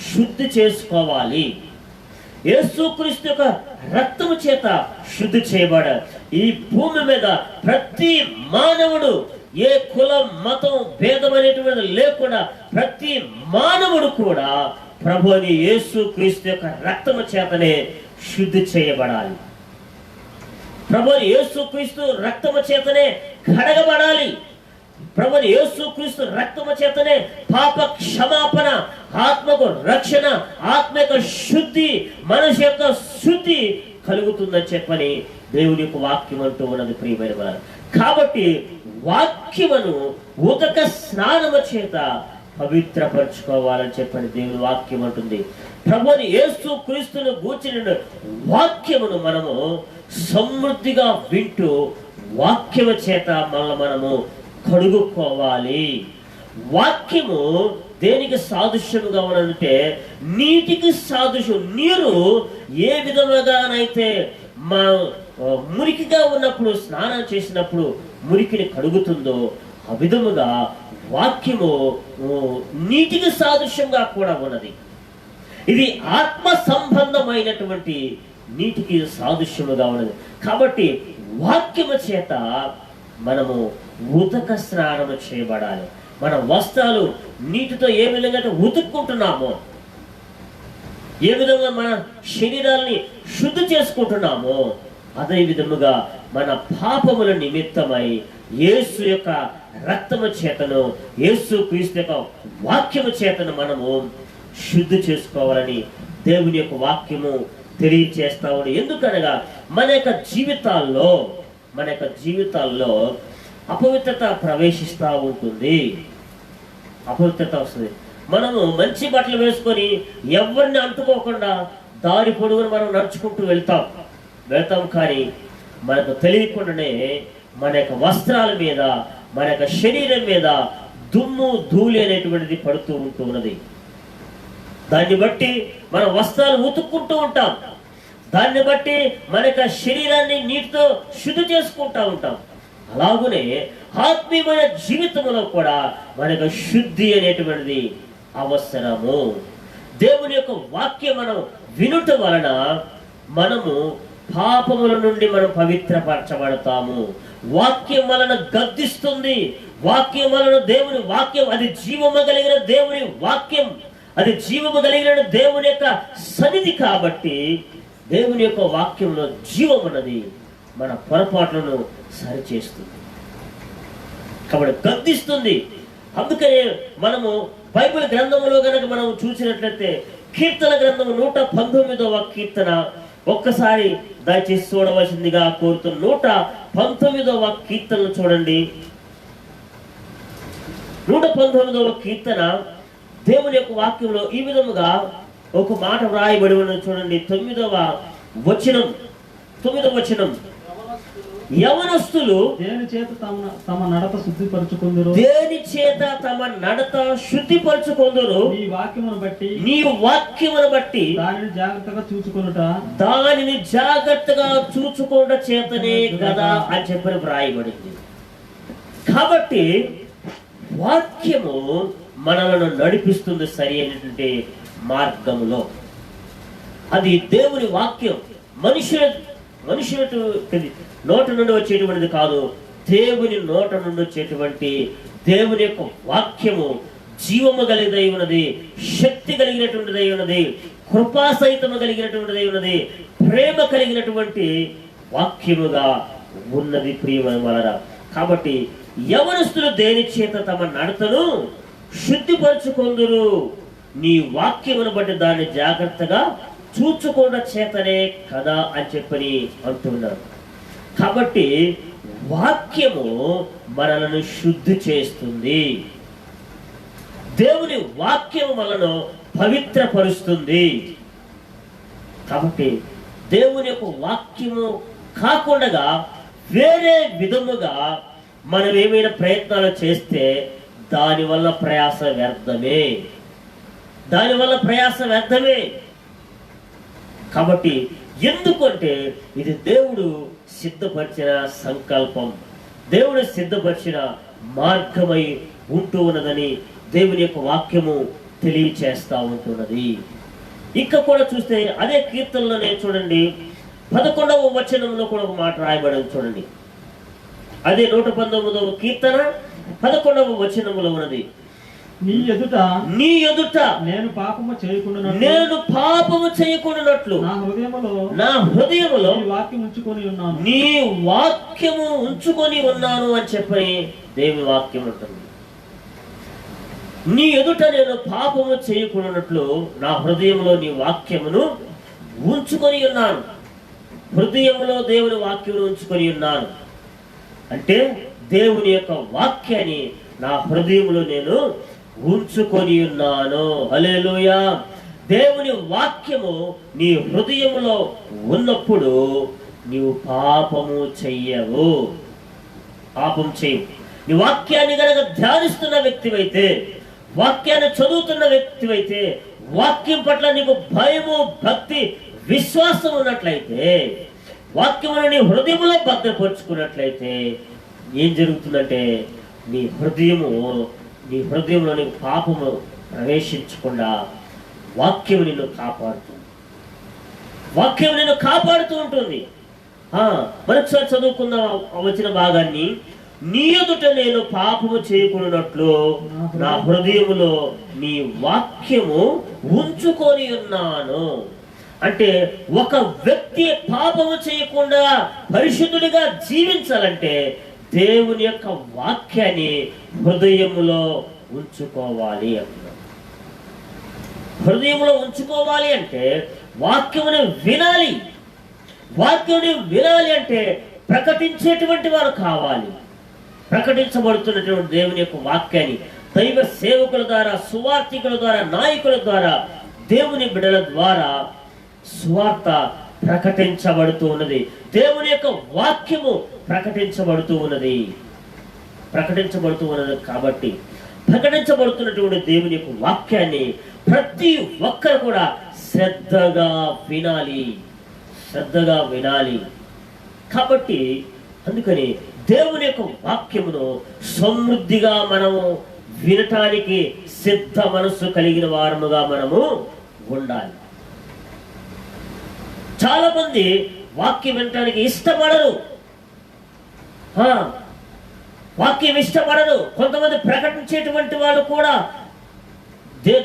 శుద్ధి చేసుకోవాలి. యేసు క్రీస్తు యొక్క రక్తము చేత శుద్ధి చేయబడాలి. ఈ భూమి మీద ప్రతి మానవుడు, ఏ కులం మతం భేదం అనేటువంటి లేకుండా ప్రతి మానవుడు కూడా ప్రభు అని యేసు క్రీస్తు యొక్క రక్తము చేతనే శుద్ధి చేయబడాలి. ప్రభు యేసు క్రీస్తు రక్తము చేతనే కడగబడాలి. ప్రభు యేసు క్రీస్తు రక్తము చేతనే పాప క్షమాపణ, ఆత్మకు రక్షణ, ఆత్మ యొక్క శుద్ధి, మనసు యొక్క శుద్ధి కలుగుతుందని చెప్పని దేవుని యొక్క వాక్యం అంటూ ఉన్నది. ప్రియమైన వారు, కాబట్టి వాక్యమును ఉదక స్నానము చేత పవిత్రపరచుకోవాలని చెప్పని దేవుని వాక్యం అంటుంది. ప్రభుని యేసు క్రీస్తును గూర్చిన వాక్యమును మనము సమృద్ధిగా వింటూ వాక్యము చేత మనము కడుగుకోవాలి. వాక్యము దేనికి సాదృశ్యముగా ఉన్నదంటే నీటికి సాదృశ్యం. నీరు ఏ విధముగానైతే మా మురికిగా ఉన్నప్పుడు స్నానం చేసినప్పుడు మురికిని కడుగుతుందో ఆ విధముగా వాక్యము నీటికి సాదృశ్యంగా కూడా ఉన్నది. ఇది ఆత్మ సంబంధమైనటువంటి నీటికి సాదృశ్యముగా ఉన్నది. కాబట్టి వాక్యము చేత మనము ఉదక స్నానము చేయబడాలి. మన వస్త్రాలు నీటితో ఏ విధంగా ఉతుక్కుంటున్నామో, ఏ విధంగా మన శరీరాల్ని శుద్ధి చేసుకుంటున్నామో, అదే విధముగా మన పాపముల నిమిత్తమై యేసు యొక్క రక్తము చేతను, యేసు క్రీస్తు యొక్క వాక్యము చేతను మనము శుద్ధి చేసుకోవాలని దేవుని యొక్క వాక్యము తెలియచేస్తా ఉంది. ఎందుకనగా మన యొక్క జీవితాల్లో అపవిత్రత ప్రవేశిస్తూ ఉంటుంది, అపవిత్రత వస్తుంది. మనము మంచి బట్టలు వేసుకొని ఎవరిని అంటుకోకుండా దారి పొడుగును మనం నడుచుకుంటూ వెళ్తాం. కానీ మనకు తెలియకుండానే మన యొక్క వస్త్రాల మీద, మన యొక్క శరీరం మీద దుమ్ము ధూళి అనేటువంటిది పడుతూ ఉంటున్నది. దాన్ని బట్టి మన వస్త్రాలు ఉతుక్కుంటూ ఉంటాం. దాన్ని బట్టి మన యొక్క శరీరాన్ని నీటితో శుద్ధి చేసుకుంటూ ఉంటాం. అలాగనే ఆత్మీయమైన జీవితంలో కూడా మనకు శుద్ధి అనేటువంటిది అవసరము. దేవుని యొక్క వాక్యం మనం వినుట వలన మనము పాపముల నుండి మనం పవిత్రపరచబడతాము. వాక్యం వలన గద్దిస్తుంది. వాక్యం వలన దేవుని వాక్యం, అది జీవము కలిగిన దేవుని వాక్యం, అది జీవము కలిగిన దేవుని యొక్క సన్నిధి. కాబట్టి దేవుని యొక్క వాక్యంలో జీవం ఉన్నది, మన పొరపాట్లను సరిచేస్తుంది, కాబట్టి గద్దిస్తుంది. అందుకనే మనము బైబిల్ గ్రంథములో కనుక మనం చూసినట్లయితే కీర్తన గ్రంథము 119వ కీర్తన ఒక్కసారి దయచేసి చూడవలసిందిగా కోరుతున్న 119వ కీర్తనను చూడండి. 119వ కీర్తన దేవుని యొక్క వాక్యంలో ఈ విధముగా ఒక మాట వ్రాయబడి ఉన్నది. చూడండి 9వ వచనం. యవనస్తులు దేని చేత తమ నడత శుద్ధిపరచుకొందురు, నీ వాక్యమును బట్టి దానిని జాగ్రత్తగా చూచుకొనుట చేతనే కదా అని చెప్పి వ్రాయబడింది. కాబట్టి వాక్యము మనలను నడిపిస్తుంది సరి అయినటువంటి మార్గములో. అది దేవుని వాక్యం మనుషుల నోట నుండి వచ్చేటువంటిది కాదు, దేవుని నోట నుండి వచ్చేటువంటి దేవుని యొక్క వాక్యము జీవము కలిగినదై ఉన్నది, శక్తి కలిగినటువంటిదై ఉన్నది, కృపాసహితము కలిగినటువంటిదై ఉన్నది, ప్రేమ కలిగినటువంటి వాక్యముగా ఉన్నది ప్రియమైన వారరా. కాబట్టి యవనస్తులు దేని చేత తమ నడతను శుద్ధిపరచుకొందురు, నీ వాక్యమును బట్టి దాన్ని జాగ్రత్తగా చూచుకోవడం చేతనే కదా అని చెప్పని అంటున్నారు. కాబట్టి వాక్యము మనలను శుద్ధి చేస్తుంది. దేవుని వాక్యము మనను పవిత్రపరుస్తుంది. కాబట్టి దేవుని యొక్క వాక్యము కాకుండా వేరే విధముగా మనం ఏమైనా ప్రయత్నాలు చేస్తే దానివల్ల ప్రయాస వ్యర్థమే. కాబట్టి ఎందుకంటే ఇది దేవుడు సిద్ధపరిచిన సంకల్పం, దేవుడు సిద్ధపరిచిన మార్గమై ఉంటూ ఉన్నదని దేవుని యొక్క వాక్యము తెలియచేస్తా ఉంటున్నది. ఇంకా కూడా చూస్తే అదే కీర్తనలోనే చూడండి 11వ వచనంలో కూడా ఒక మాట రాయబడింది. చూడండి, అదే 119వ కీర్తన 11వ వచనములో ఉన్నది. నీ ఎదుట నేను పాపము చేయకుండానట్లు నా హృదయములో నీ వాక్యము ఉంచుకొని ఉన్నాను అని చెప్పి దేవుని వాక్యం ఉంటుంది. నీ ఎదుట నేను పాపము చేయకుండానట్లు నా హృదయంలో నీ వాక్యమును ఉంచుకొని ఉన్నాను. హృదయంలో దేవుని వాక్యమును ఉంచుకొని ఉన్నాను అంటే దేవుని యొక్క వాక్యాన్ని నా హృదయంలో నేను ఉంచుకొని ఉన్నాను. హల్లెలూయా. దేవుని వాక్యము నీ హృదయంలో ఉన్నప్పుడు నీవు పాపము చెయ్యవు. నీ వాక్యాన్ని గనక ధ్యానిస్తున్న వ్యక్తివైతే, వాక్యాన్ని చదువుతున్న వ్యక్తివైతే, వాక్యం పట్ల నీకు భయము, భక్తి, విశ్వాసం ఉన్నట్లయితే, వాక్యమును నీ హృదయంలో భద్రపరుచుకున్నట్లయితే ఏం జరుగుతుందంటే నీ హృదయంలో నీకు పాపము ప్రవేశించకుండా వాక్యము నిన్ను కాపాడుతూ ఉంటుంది. మరొకసారి చదువుకుందాం వచ్చిన భాగాన్ని. నీ ఎదుట నేను పాపము చేయకున్నట్లు నా హృదయములో నీ వాక్యము ఉంచుకొని ఉన్నాను. అంటే ఒక వ్యక్తి పాపము చేయకుండా పరిశుద్ధుడిగా జీవించాలంటే దేవుని యొక్క వాక్యాన్ని హృదయములో ఉంచుకోవాలి అంటున్నాడు. హృదయంలో ఉంచుకోవాలి అంటే వాక్యముని వినాలి. వాక్యముని వినాలి అంటే ప్రకటించేటువంటి వారు కావాలి. ప్రకటించబడుతున్నటువంటి దేవుని యొక్క వాక్యాన్ని దైవ సేవకుల ద్వారా, సువార్థికుల ద్వారా, నాయకుల ద్వారా, దేవుని బిడ్డల ద్వారా సువార్త ప్రకటించబడుతూ ఉన్నది. దేవుని యొక్క వాక్యము ప్రకటించబడుతూ ఉన్నది. కాబట్టి ప్రకటించబడుతున్నటువంటి దేవుని యొక్క వాక్యాన్ని ప్రతి ఒక్కరు కూడా శ్రద్ధగా వినాలి. కాబట్టి అందుకని దేవుని యొక్క వాక్యమును సమృద్ధిగా మనము వినటానికి సిద్ధ మనస్సు కలిగిన వారముగా మనము ఉండాలి. చాలా మంది వాక్యం వినటానికి ఇష్టపడరు. కొంతమంది ప్రకటించేటువంటి వాళ్ళు కూడా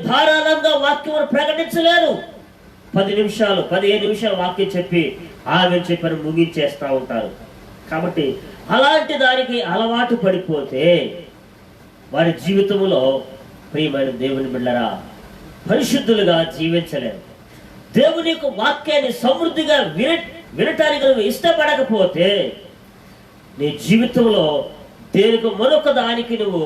ధారాళంగా వాక్యమును ప్రకటించలేరు. 10 నిమిషాలు 15 నిమిషాలు వాక్యం చెప్పి ఆమె చెప్పని ముగించేస్తూ ఉంటారు. కాబట్టి అలాంటి దానికి అలవాటు పడిపోతే వారి జీవితంలో ప్రియమైన దేవుని బిడ్డలారా పరిశుద్ధులుగా జీవించలేరు. దేవుని యొక్క వాక్యాన్ని సమృద్ధిగా వినటానికి నువ్వు ఇష్టపడకపోతే నీ జీవితంలో దేనికి మరొక దానికి నువ్వు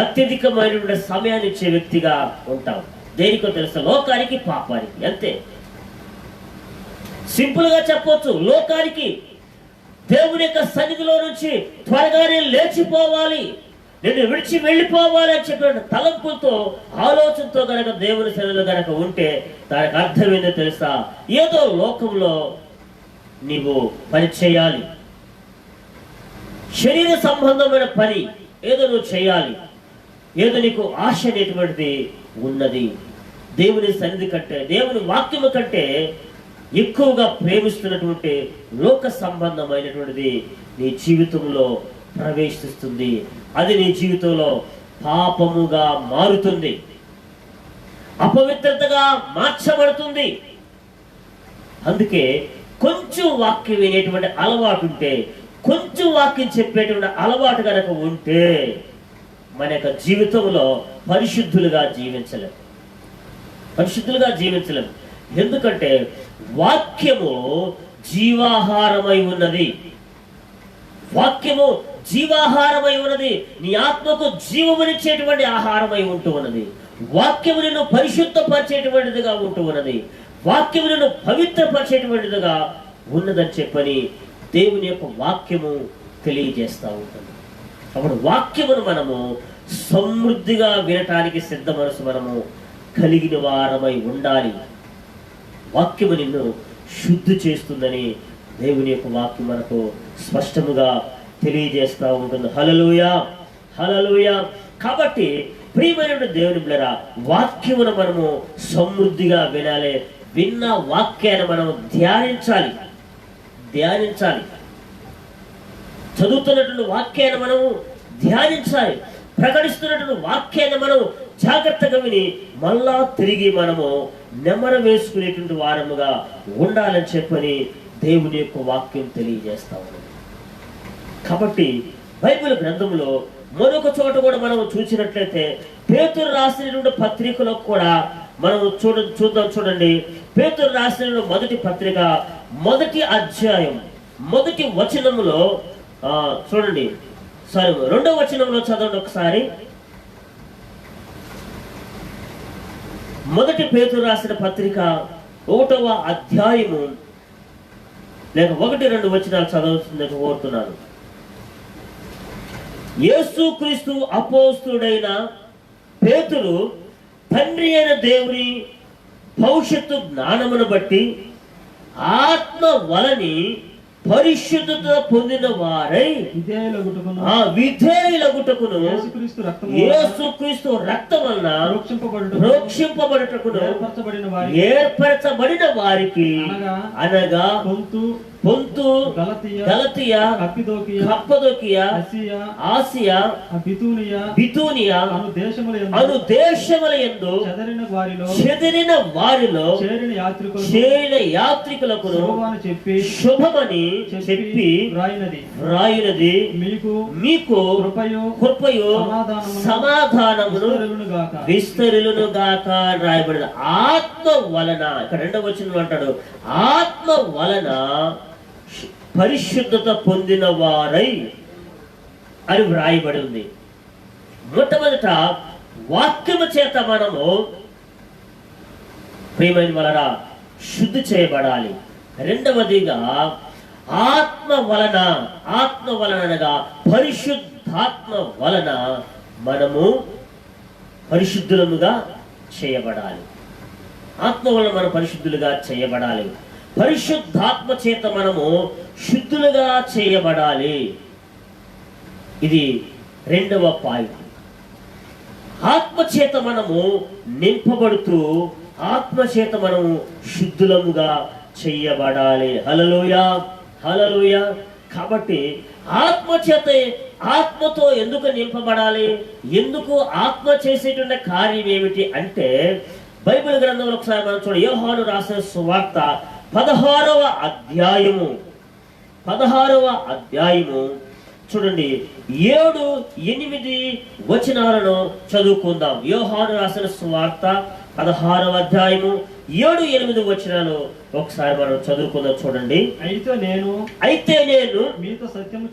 అత్యధికమైనటువంటి సమయాన్ని ఇచ్చే వ్యక్తిగా ఉంటావు. దేనికో తెలుసా? లోకానికి, పాపానికి. అంతే సింపుల్ గా చెప్పొచ్చు. లోకానికి దేవుని యొక్క సన్నిధిలో నుంచి త్వరగానే లేచిపోవాలి, నేను విడిచి వెళ్ళిపోవాలి అని చెప్పిన తలంపులతో, ఆలోచనతో గనక దేవుని సన్నిధిలో గనక ఉంటే దానికి అర్థం ఏంటో తెలుసా? ఏదో లోకంలో నీవు పని చేయాలి, శరీర సంబంధమైన పని ఏదో నువ్వు చేయాలి, ఏదో నీకు ఆశ అనేటువంటిది ఉన్నది. దేవుని సన్నిధి కంటే, దేవుని వాక్యము కంటే ఎక్కువగా ప్రేమిస్తున్నటువంటి లోక సంబంధమైనటువంటిది నీ జీవితంలో ప్రవేశిస్తుంది. అది నీ జీవితంలో పాపముగా మారుతుంది, అపవిత్రతగా మార్చబడుతుంది. అందుకే కొంచెం వాక్యం వినేటువంటి అలవాటు ఉంటే, కొంచెం వాక్యం చెప్పేటువంటి అలవాటు కనుక ఉంటే మన యొక్క జీవితంలో పరిశుద్ధులుగా జీవించలేము. ఎందుకంటే వాక్యము జీవాహారమై ఉన్నది. నీ ఆత్మకు జీవమునిచ్చేటువంటి ఆహారమై ఉంటూ ఉన్నది. వాక్యము నిన్ను పరిశుద్ధపరిచేటువంటిదిగా ఉంటూ ఉన్నది. వాక్యము నిన్ను పవిత్రపరిచేటువంటిదిగా ఉన్నదని చెప్పని దేవుని యొక్క వాక్యము తెలియజేస్తూ ఉంటుంది. అప్పుడు వాక్యమును మనము సమృద్ధిగా వినటానికి సిద్ధ మనసు మనము కలిగిన వారమై ఉండాలి. వాక్యము నిన్ను శుద్ధి చేస్తుందని దేవుని యొక్క వాక్యం మనకు స్పష్టముగా తెలియజేస్తూ ఉంటుంది. హల్లెలూయా, హల్లెలూయా. కాబట్టి ప్రియమైన దేవుని బిడ్డలారా, వాక్యమును మనము సమృద్ధిగా వినాలి. విన్న వాక్యాన్ని మనము ధ్యానించాలి. చదువుతున్నటువంటి వాక్యాన్ని మనము ధ్యానించాలి. ప్రకటిస్తున్నటువంటి వాక్యాన్ని మనం జాగ్రత్తగా విని మళ్ళా తిరిగి మనము నెమర వేసుకునేటువంటి వారముగా ఉండాలని చెప్పని దేవుని యొక్క వాక్యం తెలియజేస్తా ఉన్నది. కాబట్టి బైబిల్ గ్రంథంలో మరొక చోట కూడా మనం చూసినట్లయితే పేతురు రాసినటువంటి పత్రికలో కూడా మనం చూడండి. పేతురు రాసిన మొదటి పత్రిక 1వ అధ్యాయం 1వ వచనములో చూడండి. 2వ వచనంలో చదవండి ఒకసారి. 1 పేతురు రాసిన పత్రిక 1వ అధ్యాయము లేక 1-2 వచనాలు చదవాల్సిందని కోరుతున్నాను. యేసుక్రీస్తు అపోస్తుడైన పేతురు తండ్రి అయిన దేవుని భవిష్యత్తు జ్ఞానమును బట్టి ఆత్మ వలని పరిశుద్ధత పొందిన వారై విధేయులగుటకును యేసుక్రీస్తు రక్తం వలన రోక్షింపబడుటకును ఏర్పరచబడిన వారికి అనగా పొంతు, గలతీయ, కప్పదోకియా, ఆసియా, బితూనియా అను దేశముల యందు చెదిరిన వారిలో చేరిన యాత్రికులకు శుభమని చెప్పి వ్రాయినది మీకు కృపయు సమాధానమును విస్తరులను గాక రాయబడింది. ఆత్మ వలన, ఇక్కడ రెండవ వచనంలో అంటాడు, ఆత్మ వలన పరిశుద్ధత పొందిన వారై అని వ్రాయబడి ఉంది. మొట్టమొదట వాక్యము చేత మనము ప్రియమైన వలన శుద్ధి చేయబడాలి. రెండవదిగా ఆత్మ వలన అనగా పరిశుద్ధాత్మ వలన మనము పరిశుద్ధులముగా చేయబడాలి. ఆత్మ వలన మనం పరిశుద్ధులుగా చేయబడాలి. పరిశుద్ధాత్మ చేత మనము శుద్ధులుగా చేయబడాలి. ఇది రెండవ పాయింట్. ఆత్మ చేత మనము నింపబడుతూ ఆత్మ చేత మనము శుద్ధులముగా చేయబడాలి. హల్లెలూయా, హల్లెలూయా. కాబట్టి ఆత్మ చేత, ఆత్మతో ఎందుకు నింపబడాలి? ఎందుకు ఆత్మ చేసేటువంటి కార్యం ఏమిటి అంటే, బైబిల్ గ్రంథంలో ఒకసారి మనం చూడండి. యోహాను రాసిన సువార్త 16వ అధ్యాయము చూడండి, 7, 8 వచనాలను చదువుకుందాం. యోహాను రాసిన సువార్త 16వ అధ్యాయము 7, 8 వచనాలు ఒకసారి మనం చదువుకుందాం. చూడండి. అయితే నేను మీతో సత్యము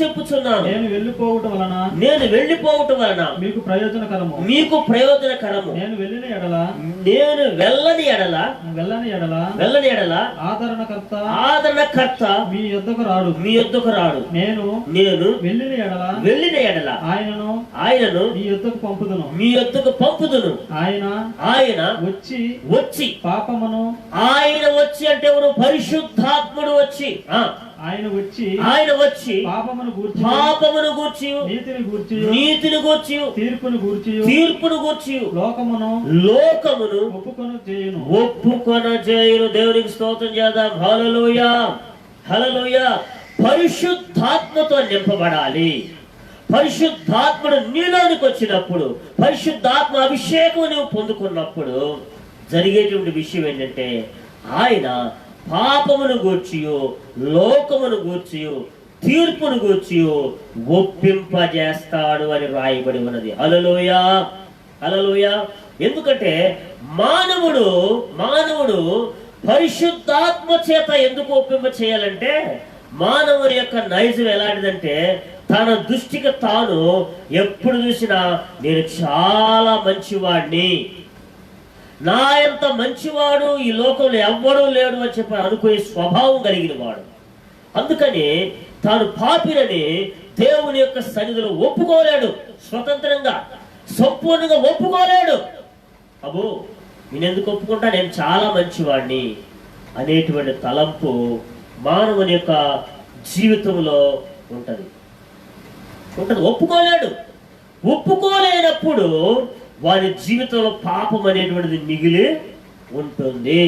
చెప్పుచున్నాను. నేను వెళ్ళిపోవటం వలన మీకు ప్రయోజనకరము. నేను వెళ్ళని ఎడల ఆదరణకర్త మీ యొద్దకు రాడు. నేను వెళ్ళిన ఎడల ఆయనను మీ యొద్దకు పంపుదును. ఆయన వచ్చి పాపమును, ఆయన వచ్చి అంటే ఎవరు? పరిశుద్ధాత్ముడు వచ్చి, ఆయన వచ్చి పాపమును గూర్చి, నీతిని గూర్చి, తీర్పును గూర్చి లోకమును ఒప్పుకొన చేయును. దేవునికి స్తోత్రం చేద్దాం. హల్లెలూయా, హల్లెలూయా. పరిశుద్ధాత్మతో నింపబడాలి. పరిశుద్ధాత్ముడు నీలోనికి వచ్చినప్పుడు, పరిశుద్ధాత్మ అభిషేకం నువ్వు పొందుకున్నప్పుడు జరిగేటువంటి విషయం ఏంటంటే, ఆయన పాపమును గూర్చియో, లోకమును గూర్చియో, తీర్పును గూర్చియో ఒప్పింపజేస్తాడు అని రాయబడి ఉన్నది. హల్లెలూయా, హల్లెలూయా. ఎందుకంటే మానవుడు పరిశుద్ధాత్మ చేత ఎందుకు ఒప్పింప చేయాలంటే, మానవుని యొక్క నైజం ఎలాంటిదంటే, తన దృష్టికి తాను ఎప్పుడు చూసినా నేను చాలా మంచివాడిని, నా ఎంత మంచివాడు ఈ లోకంలో ఎవ్వడూ లేడు అని చెప్పి అనుకునే స్వభావం కలిగిన వాడు. అందుకని తాను పాపినని దేవుని యొక్క సన్నిధిలో ఒప్పుకోలేడు. స్వతంత్రంగా సంపూర్ణంగా ఒప్పుకోలేడు. అబ్బో నేనెందుకు ఒప్పుకుంటా, నేను చాలా మంచివాడిని అనేటువంటి తలంపు మానవుని యొక్క జీవితంలో ఉంటది. ఒప్పుకోలేనప్పుడు వారి జీవితంలో పాపం అనేటువంటిది మిగిలి ఉంటుంది.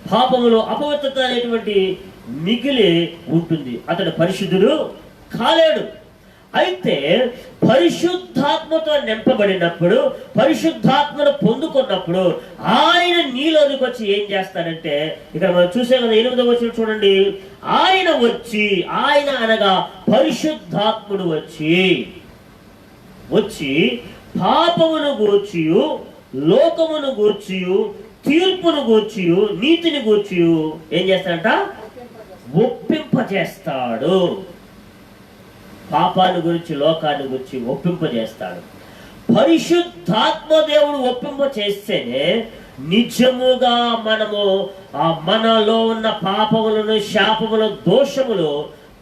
పాపములో అపవిత్రత అనేటువంటి మిగిలి ఉంటుంది. అతడు పరిశుద్ధుడు కాలేడు. అయితే పరిశుద్ధాత్మతో నింపబడినప్పుడు, పరిశుద్ధాత్మను పొందుకున్నప్పుడు ఆయన నీలోనికి వచ్చి ఏం చేస్తాడంటే, ఇక్కడ మనం చూసే కదా 8వ వచనం చూడండి. ఆయన అనగా పరిశుద్ధాత్ముడు వచ్చి పాపమును గూర్చియు, లోకమును గూర్చియు, తీర్పును గూర్చియు, నీతిని గూర్చియు ఏం చేస్తాడంట? ఒప్పింపజేస్తాడు. పాపాన్ని గురించి, లోకాన్ని గురించి ఒప్పింపజేస్తాడు. పరిశుద్ధాత్మ దేవుడు ఒప్పింప చేస్తేనే నిజముగా మనలో ఉన్న పాపములను, శాపములు, దోషములు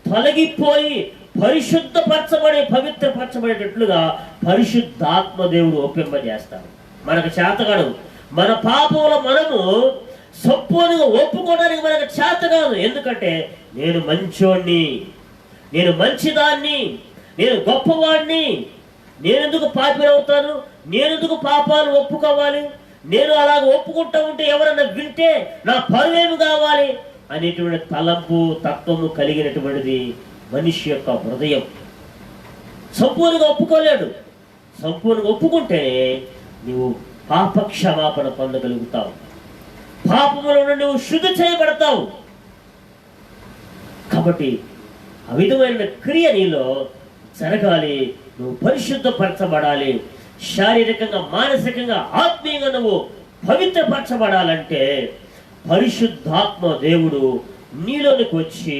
తొలగిపోయి పరిశుద్ధపరచబడి పవిత్రపరచబడేటట్లుగా పరిశుద్ధాత్మ దేవుడు ఒప్పింపజేస్తాడు. మనకు చేతగాడు. మన పాపములు మనము సంపూర్ణంగా ఒప్పుకోవడానికి మనకు చేతగాదు. ఎందుకంటే నేను మంచోడిని, నేను మంచిదాన్ని, నేను గొప్పవాడిని, నేనెందుకు పాపిని అవుతాను, నేనెందుకు పాపాలు ఒప్పుకోవాలి, నేను అలాగ ఒప్పుకుంటా ఉంటే ఎవరన్నా వింటే నా పరువేమి కావాలి అనేటువంటి తలంపు తత్వము కలిగినటువంటిది మనిషి యొక్క హృదయం. సంపూర్ణంగా ఒప్పుకోలేడు. సంపూర్ణంగా ఒప్పుకుంటేనే నువ్వు పాప క్షమాపణ పొందగలుగుతావు, పాపముల నుండి నువ్వు శుద్ధి చేయబడతావు. కాబట్టి ఆ విధమైన క్రియ నీలో జరగాలి. నువ్వు పరిశుద్ధపరచబడాలి. శారీరకంగా, మానసికంగా, ఆత్మీయంగా నువ్వు పవిత్రపరచబడాలంటే పరిశుద్ధాత్మ దేవుడు నీలోనికి వచ్చి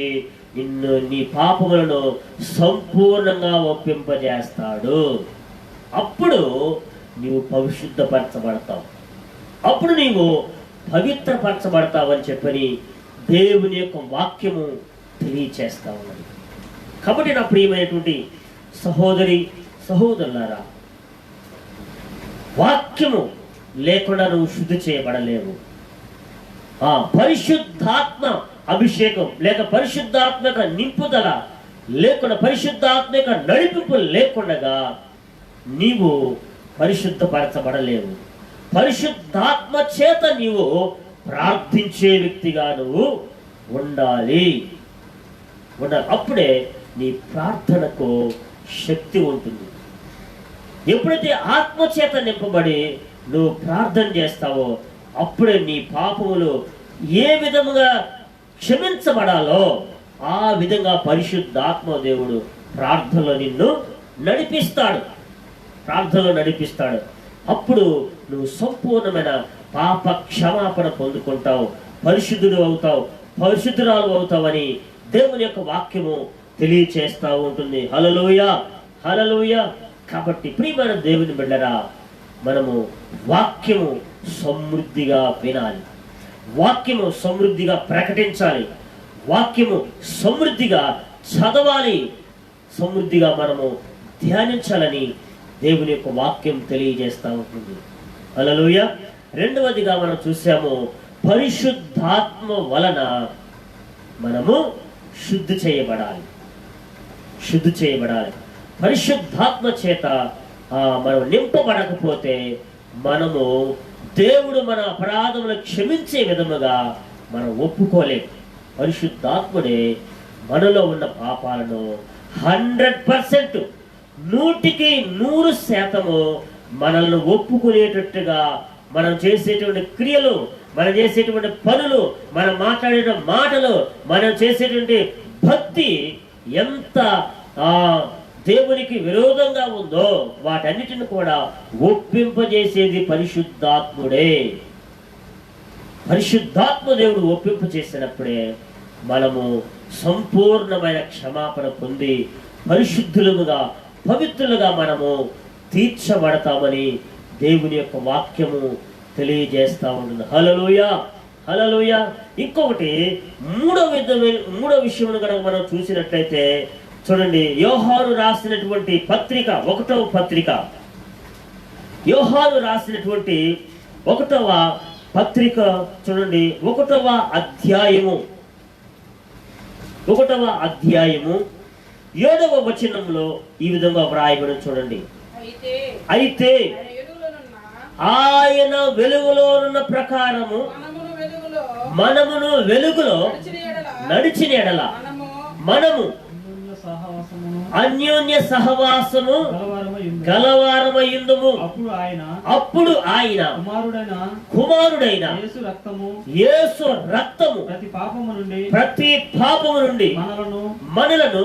నిన్ను, నీ పాపములను సంపూర్ణంగా ఒప్పింపజేస్తాడు. అప్పుడు నీవు పరిశుద్ధపరచబడతావు, అప్పుడు నీవు పవిత్రపరచబడతావు అని చెప్పని దేవుని యొక్క వాక్యము తెలియచేస్తా ఉన్నది. కాబట్టి నా ప్రియమైనటువంటి సహోదరి సహోదరులారా, వాక్యము లేకుండా నువ్వు శుద్ధి చేయబడలేవు. ఆ పరిశుద్ధాత్మ అభిషేకం లేక పరిశుద్ధాత్మక నింపుదల లేకుండా, పరిశుద్ధాత్మక నడిపింపు లేకుండా నీవు పరిశుద్ధపరచబడలేవు. పరిశుద్ధాత్మ చేత నీవు ప్రార్థించే వ్యక్తిగా నువ్వు ఉండాలి. అప్పుడే నీ ప్రార్థనకు శక్తి ఉంటుంది. ఎప్పుడైతే ఆత్మచేత నింపబడి నువ్వు ప్రార్థన చేస్తావో అప్పుడే నీ పాపములు ఏ విధముగా క్షమించబడాలో ఆ విధంగా పరిశుద్ధాత్మ దేవుడు ప్రార్థనలో నిన్ను నడిపిస్తాడు. అప్పుడు నువ్వు సంపూర్ణమైన పాప క్షమాపణ పొందుకుంటావు, పరిశుద్ధుడు అవుతావు, పరిశుద్ధురాలు అవుతావని దేవుని యొక్క వాక్యము తెలియచేస్తూ ఉంటుంది. హల్లెలూయా, హల్లెలూయా. కాబట్టి ప్రియమైన దేవుని బిడ్డరా, మనము వాక్యము సమృద్ధిగా వినాలి, వాక్యము సమృద్ధిగా ప్రకటించాలి, వాక్యము సమృద్ధిగా చదవాలి, సమృద్ధిగా మనము ధ్యానించాలని దేవుని యొక్క వాక్యం తెలియజేస్తూ ఉంటుంది. హల్లెలూయా. రెండవదిగా మనం చూసాము, పరిశుద్ధాత్మ వలన మనము శుద్ధి చేయబడాలి. పరిశుద్ధాత్మ చేత మనం నింపబడకపోతే మనము దేవుడు మన అపరాధములను క్షమించే విధముగా మనం ఒప్పుకోలేము. పరిశుద్ధాత్ముడే మనలో ఉన్న పాపాలను 100%, 100% మనల్ని ఒప్పుకునేటట్టుగా మనం చేసేటువంటి క్రియలు, మనం చేసేటువంటి పనులు, మనం మాట్లాడే మాటలు, మనం చేసేటువంటి భక్తి ఎంత దేవునికి విరోధంగా ఉందో వాటన్నిటిని కూడా ఒప్పింపజేసేది పరిశుద్ధాత్ముడే. పరిశుద్ధాత్మ దేవుడు ఒప్పింప చేసినప్పుడే మనము సంపూర్ణమైన క్షమాపణ పొంది పరిశుద్ధులుగా, పవిత్రులుగా మనము తీర్చబడతామని దేవుని యొక్క వాక్యము తెలియజేస్తా ఉంటుంది. హల్లెలూయా, హల్లెలూయా. ఇంకొకటి మూడో విషయం కనుక మనం చూసినట్లయితే చూడండి, యోహాను రాసినటువంటి పత్రిక, 1వ పత్రిక, యోహాను రాసినటువంటి 1వ పత్రిక చూడండి, 1వ అధ్యాయము 7వ వచనంలో ఈ విధంగా వ్రాయబడి చూడండి. అయితే ఆయన వెలుగులోనున్న ప్రకారము మనమును వెలుగులో నడిచిన ఎడల మనము అన్యోన్య సహవాసము గలవారమయుందుము. అప్పుడు ఆయన కుమారుడైన యేసు రక్తము ప్రతి పాపము నుండి మనలను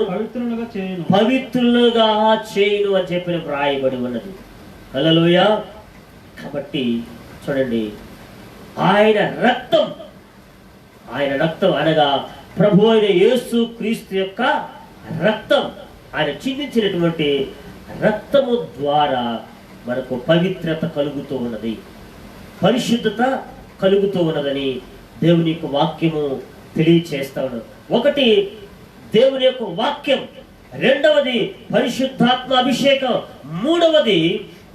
పవిత్రులుగా చేయును అని చెప్పిన వ్రాయబడి ఉన్నది. హల్లెలూయా. కాబట్టి చూడండి, ఆయన రక్తం అనగా ప్రభు అయిన యేసు క్రీస్తు యొక్క రక్తం, ఆయన చిందించినటువంటి రక్తము ద్వారా మనకు పవిత్రత కలుగుతూ ఉన్నది, పరిశుద్ధత కలుగుతూ ఉన్నదని దేవుని యొక్క వాక్యము తెలియచేస్తా ఉన్నది. ఒకటి దేవుని యొక్క వాక్యం, రెండవది పరిశుద్ధాత్మ అభిషేకం, మూడవది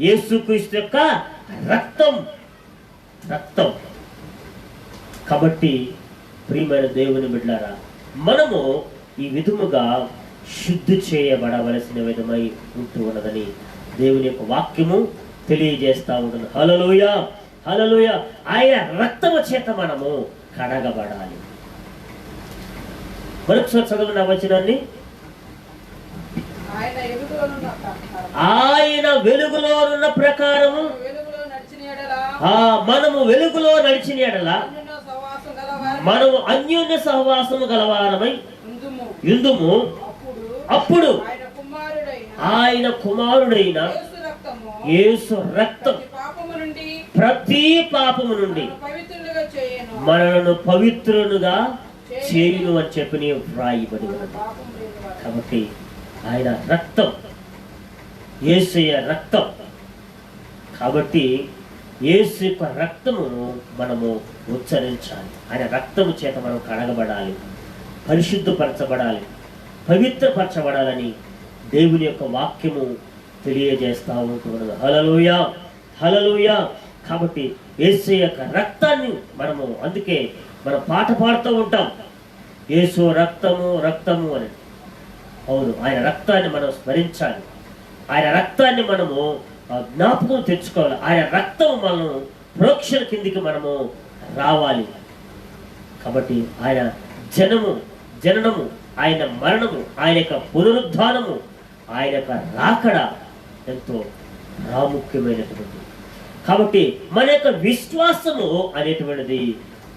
యేసుక్రీస్తు యొక్క రక్తం. కాబట్టి ప్రియమైన దేవుని బిడ్డలారా, మనము ఈ విధముగా శుద్ధి చేయబడవలసిన విధమై ఉంటూ ఉన్నదని దేవుని యొక్క వాక్యము తెలియజేస్తా ఉంటుంది. హల్లెలూయా, హల్లెలూయా. ఆయన రక్తము చేత మనము కడగబడాలి. మరొకసారి చదవండి ఆ వచనాన్ని. ఆయన ఎదుగులోనున్న ఆయన వెలుగులోనున్న ప్రకారము వెలుగులో నడిచిన ఎడల మనము వెలుగులో నడిచిన ఎడల అన్యున సహవాసం గలవారై మనము అన్యోన్య సహవాసము గలవారమై ఉందుము. యుందుము. అప్పుడు ఆయన కుమారుడైన యేసు రక్తము యేసు రక్తం ప్రతి పాపము నుండి పవిత్రులుగా చేయను, మనలను పవిత్రులుగా చేయును అని చెప్పి వ్రాయబడి ఉన్నది. పాపం లేని వారు. కాబట్టి ఆయన రక్తం, యేసయ్య రక్తం. కాబట్టి యేసు యొక్క రక్తమును మనము ఉచ్చరించాలి. ఆయన రక్తము చేత మనం కడగబడాలి, పరిశుద్ధపరచబడాలి, పవిత్రపరచబడాలని దేవుని యొక్క వాక్యము తెలియజేస్తా ఉంటున్నది. హల్లెలూయా, హల్లెలూయా. కాబట్టి యేసయ్య యొక్క రక్తాన్ని మనము, అందుకే మనం పాట పాడుతూ ఉంటాం, యేసు రక్తము రక్తము అని. అవును, ఆయన రక్తాన్ని మనం స్మరించాలి, ఆయన రక్తాన్ని మనము జ్ఞాపకం తెచ్చుకోవాలి. ఆయన రక్తం మనం ప్రోక్షణ కిందికి మనము రావాలి. కాబట్టి ఆయన జననము, ఆయన మరణము, ఆయన యొక్క పునరుద్ధానము, ఆయన యొక్క రాకడ ఎంతో ప్రాముఖ్యమైనటువంటిది. కాబట్టి మన యొక్క విశ్వాసము అనేటువంటిది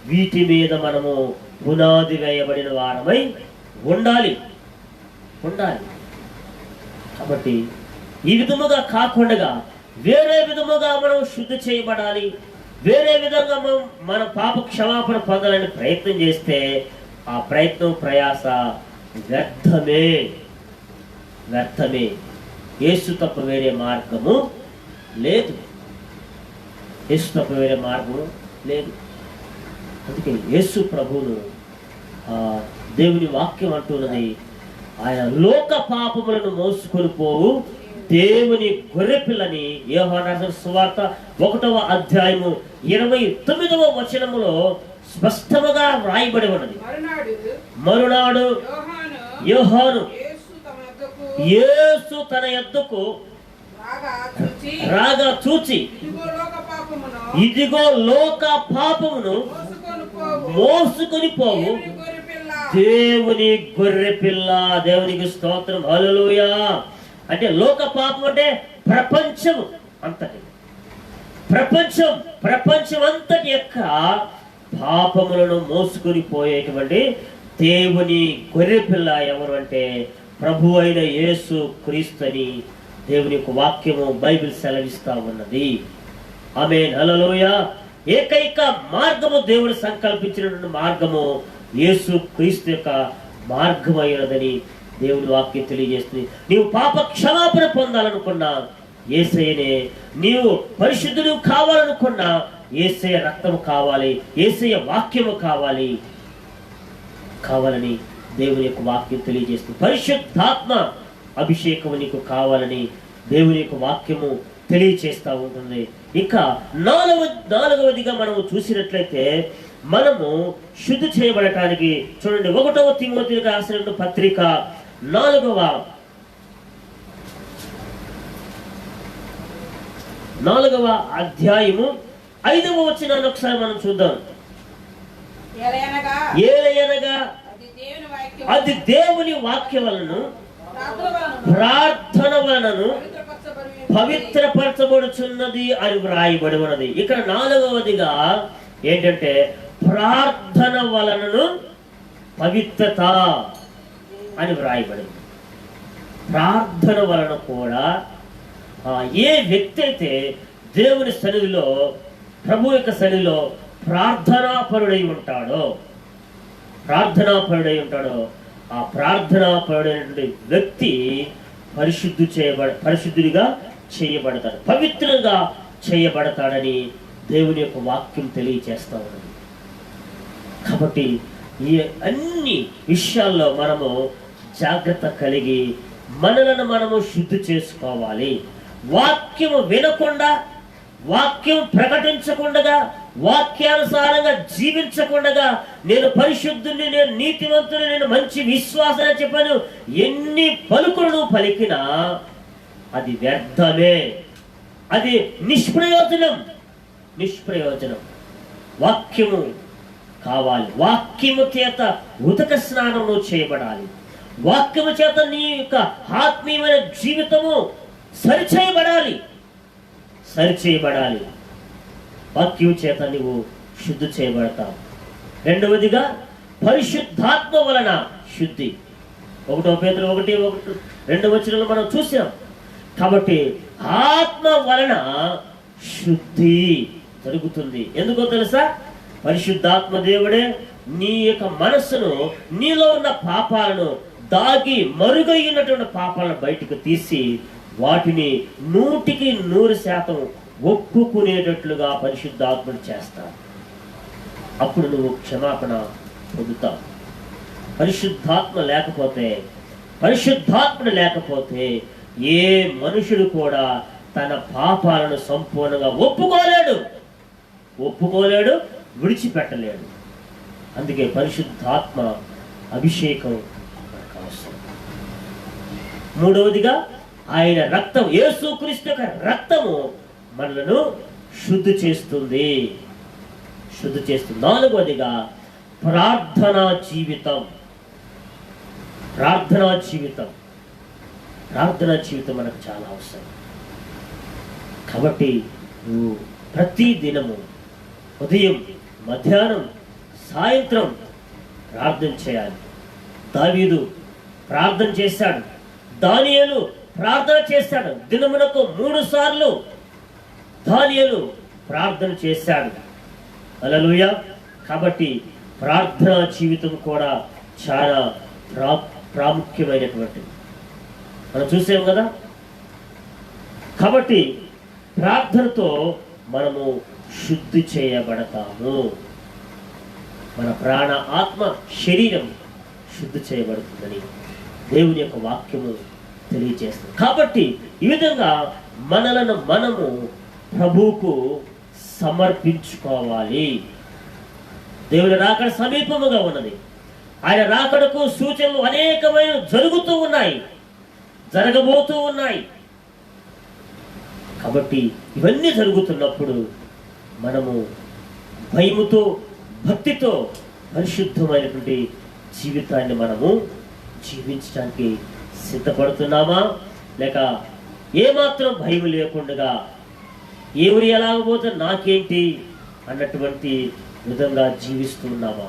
వీటి మీద మనము పునాది వేయబడిన వారమై ఉండాలి. కాబట్టి ఈ విధముగా కాకుండా వేరే విధముగా మనం శుద్ధి చేయబడాలి, వేరే విధంగా మన పాప క్షమాపణ పొందాలని ప్రయత్నం చేస్తే ఆ ప్రయత్నం ప్రయాస వ్యర్థమే. యేసు తప్ప వేరే మార్గము లేదు. అందుకే యేసు ప్రభువును దేవుని వాక్యం అంటున్నది, ఆయన లోక పాపములను మోసుకొని పోవు దేవుని గొర్రెపిల్లని. యోహాను రాసిన సువార్త 1వ అధ్యాయము 29వ వచనములో స్పష్టముగా వ్రాయబడి ఉన్నది. మరునాడు యోహాను యేసు తన యొద్దకు రాగా చూచి, ఇదిగో లోక పాపమును మోసుకొని పోవు దేవుని గొర్రె పిల్ల. దేవునికి స్తోత్రం, హల్లెలూయా. అంటే లోక పాపం అంటే ప్రపంచం అంతటి యొక్క పాపములను మోసుకొని పోయేటువంటి దేవుని గొర్రె పిల్ల ఎవరు అంటే ప్రభు అయిన యేసు క్రీస్తు అని దేవుని యొక్క వాక్యము బైబిల్ సెలవిస్తా ఉన్నది. ఆమేన్, హల్లెలూయా. ఏకైక మార్గము, దేవుడు సంకల్పించినటువంటి మార్గము యేసు క్రీస్తు యొక్క మార్గమైనదని దేవుని వాక్యం తెలియజేస్తుంది. నీవు పాప క్షమాపణ పొందాలనుకున్నా యేసయ్యనే, నీవు పరిశుద్ధుడు కావాలనుకున్నా యేసయ్య రక్తము కావాలి, యేసయ్య వాక్యము కావాలని దేవుని యొక్క వాక్యం తెలియజేస్తుంది. పరిశుద్ధాత్మ అభిషేకము నీకు కావాలని దేవుని యొక్క వాక్యము తెలియచేస్తూ ఉంటుంది. ఇంకా నాలుగవదిగా మనము చూసినట్లయితే మనము శుద్ధి చేయబడటానికి చూడండి, 1వ తిమోతికి రాసిన పత్రిక 4వ అధ్యాయము 5వ వచనాన్ని ఒకసారి మనం చూద్దాం. ఏలయనగా అది దేవుని వాక్యం వలన ప్రార్థన వలనను పవిత్రపరచబడుచున్నది అని వ్రాయబడి ఉన్నది. ఇక్కడ 4వదిగా ఏంటంటే ప్రార్థన వలనను పవిత్రత అని వ్రాయబడింది. ప్రార్థన వలన కూడా ఏ వ్యక్తి అయితే దేవుని సన్నిధిలో, ప్రభు యొక్క సన్నిధిలో ప్రార్థనాపరుడై ఉంటాడో ఆ ప్రార్థనాపరుడైనటువంటి వ్యక్తి పరిశుద్ధుడిగా చేయబడతాడు, పవిత్రంగా చేయబడతాడని దేవుని యొక్క వాక్యం తెలియచేస్తా ఉన్నది. కాబట్టి ఈ అన్ని విషయాల్లో మనము జాగ్రత్త కలిగి మనలను మనము శుద్ధి చేసుకోవాలి. వాక్యము వినకుండా, వాక్యం ప్రకటించకుండా, వాక్యానుసారంగా జీవించకుండా నేను పరిశుద్ధుని, నేను నీతివంతుని, నేను మంచి విశ్వాసం చెప్పాను ఎన్ని పలుకులను పలికినా అది వ్యర్థమే, అది నిష్ప్రయోజనం. నిష్ప్రయోజనం. వాక్యము కావాలి. వాక్యము చేత ఉదక స్నానము చేయబడాలి. వాక్యము చేత నీ యొక్క ఆత్మీయమైన జీవితము సరిచేయబడాలి. వాక్యం చేత నీవు శుద్ధి చేయబడతావు. రెండవదిగా పరిశుద్ధాత్మ వలన శుద్ధి. 1 పేతురు 1:1-2 మనం చూసాం. కాబట్టి ఆత్మ వలన శుద్ధి జరుగుతుంది. ఎందుకో తెలుసా? పరిశుద్ధాత్మ దేవుడే నీ యొక్క మనస్సును, నీలో ఉన్న పాపాలను, దాగి మరుగైనటువంటి పాపాలను బయటకు తీసి వాటిని 100% ఒప్పుకునేటట్లుగా పరిశుద్ధాత్మను చేస్తాడు. అప్పుడు నువ్వు క్షమాపణ పొందుతావు. పరిశుద్ధాత్మ లేకపోతే ఏ మనుషుడు కూడా తన పాపాలను సంపూర్ణంగా ఒప్పుకోలేడు, విడిచిపెట్టలేడు. అందుకే పరిశుద్ధాత్మ అభిషేకం మనకు అవసరం. మూడవదిగా ఆయన రక్తం, యేసుక్రీస్తు యొక్క రక్తము మనలను శుద్ధి చేస్తుంది. నాలుగవదిగా ప్రార్థనా జీవితం మనకు చాలా అవసరం. కాబట్టి నువ్వు ప్రతి దినము ఉదయం, మధ్యాహ్నం, సాయంత్రం ప్రార్థన చేయాలి. దావీదు ప్రార్థన చేశాడు. దానియేలు ప్రార్థన చేశాడు. దినమునకు 3 సార్లు దానియేలు ప్రార్థన చేశాడు. హల్లెలూయా. కాబట్టి ప్రార్థనా జీవితం కూడా చాలా ప్రాముఖ్యమైనటువంటిది. మనం చూసాం కదా. కాబట్టి ప్రార్థనతో మనము శుద్ధి చేయబడతాము. మన ప్రాణ, ఆత్మ, శరీరం శుద్ధి చేయబడుతుందని దేవుని యొక్క వాక్యము తెలియజేస్తుంది. కాబట్టి ఈ విధంగా మనలను మనము ప్రభువుకు సమర్పించుకోవాలి. దేవుని రాకడ సమీపముగా ఉన్నది. ఆయన రాకడకు సూచనలు అనేకమైన జరగబోతూ ఉన్నాయి. కాబట్టి ఇవన్నీ జరుగుతున్నప్పుడు మనము భయముతో, భక్తితో పరిశుద్ధమైనటువంటి జీవితాన్ని మనము జీవించడానికి సిద్ధపడుతున్నామా? లేక ఏమాత్రం భయం లేకుండా ఎవరు ఎలాగపోతే నాకేంటి అన్నటువంటి విధంగా జీవిస్తున్నామా?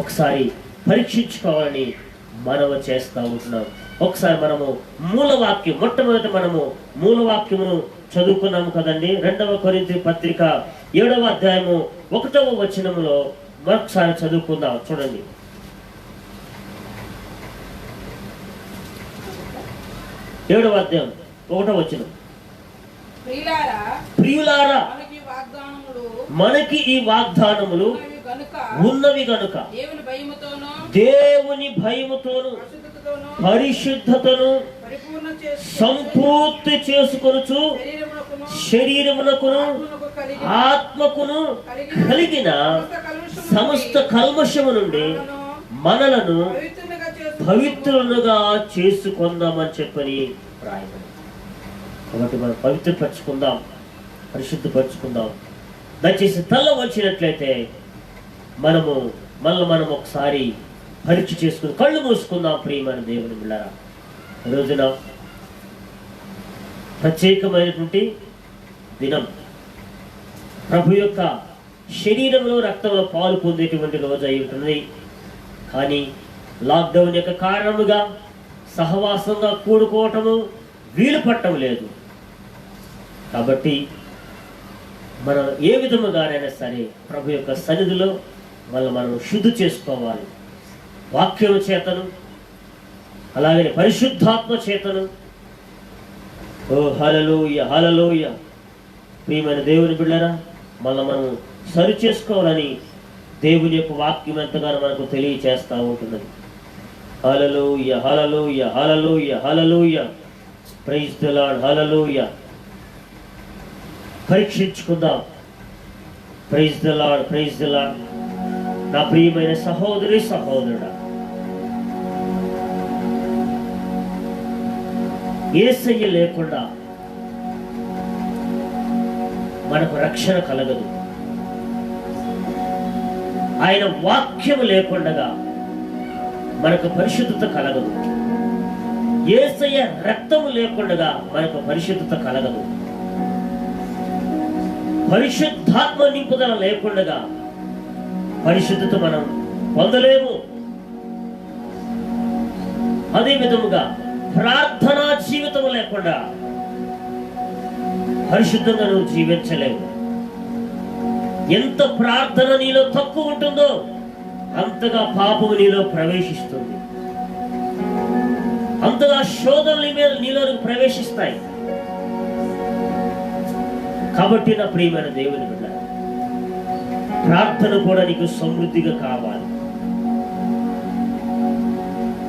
ఒకసారి పరీక్షించుకోవాలని మనము చేస్తూ ఉంటున్నాం. ఒకసారి మనము మొట్టమొదట మనము మూలవాక్యమును చదువుకున్నాము కదండి. 2 కొరింథీ పత్రిక 7వ అధ్యాయము 1వ వచనములో మరొకసారి చదువుకుందాం. చూడండి. 7వ అధ్యాయం 1వ వచనం. ప్రియులారా, మనకి ఈ వాగ్దానములు ఉన్నవి గనుక దేవుని భయముతోను పరిశుద్ధతను సంపూర్తి చేసుకొనుచు శరీరమునకును ఆత్మకును కలిగిన సమస్త కల్మషము నుండి మనలను పవిత్రులుగా చేసుకుందామని చెప్పని రాయబడింది. కాబట్టి మనం పవిత్రపరచుకుందాం, పరిశుద్ధపరచుకుందాం. దయచేసి తల వచ్చినట్లయితే మనం ఒకసారి పరీక్ష చేసుకుని కళ్ళు మూసుకుందాం. ప్రియమైన దేవుని బిడ్డలారా, ఈ రోజున ప్రత్యేకమైనటువంటి దినం. ప్రభు యొక్క శరీరంలో, రక్తంలో పాలు పొందేటువంటి రోజు అయి ఉంటుంది. కానీ లాక్డౌన్ యొక్క కారణముగా సహవాసంగా కూడుకోవటము వీలు పట్టడం లేదు. కాబట్టి మనం ఏ విధముగానైనా సరే ప్రభు యొక్క సన్నిధిలో మనం శుద్ధి చేసుకోవాలి. వాక్యం చేతను, అలాగే పరిశుద్ధాత్మ చేతను. ఓ హల్లెలూయా, హల్లెలూయా. ప్రియమైన దేవుని బిడ్డలారా, మనం సరి చేసుకోవాలని దేవుని యొక్క వాక్యం ఎంతగానో మనకు తెలియచేస్తూ ఉంటున్నది. హల్లెలూయా, హల్లెలూయా, హల్లెలూయా, హల్లెలూయా. Praise the Lord. హల్లెలూయా. పరీక్షించుకుందాం. Praise the Lord, praise the Lord. నా ప్రియమైన సహోదరి, సహోదరుడా, యేసయ్య లేకుండా మనకు రక్షణ కలగదు. ఆయన వాక్యము లేకుండగా మనకు పరిశుద్ధత కలగదు. యేసయ్య రక్తము లేకుండగా మనకు పరిశుద్ధత కలగదు. పరిశుద్ధాత్మ నింపుదల లేకుండగా పరిశుద్ధత మనం పొందలేము. అదే విధముగా ప్రార్థనా జీవితం లేకుండా పరిశుద్ధంగా నువ్వు జీవించలేవు. ఎంత ప్రార్థన నీలో తక్కువ ఉంటుందో అంతగా పాపము నీలో ప్రవేశిస్తుంది, అంతగా శోధనలు నీలో ప్రవేశిస్తాయి. కాబట్టి నా ప్రియమైన దేవుని బిడ్డ, ప్రార్థన కూడా నీకు సమృద్ధిగా కావాలి.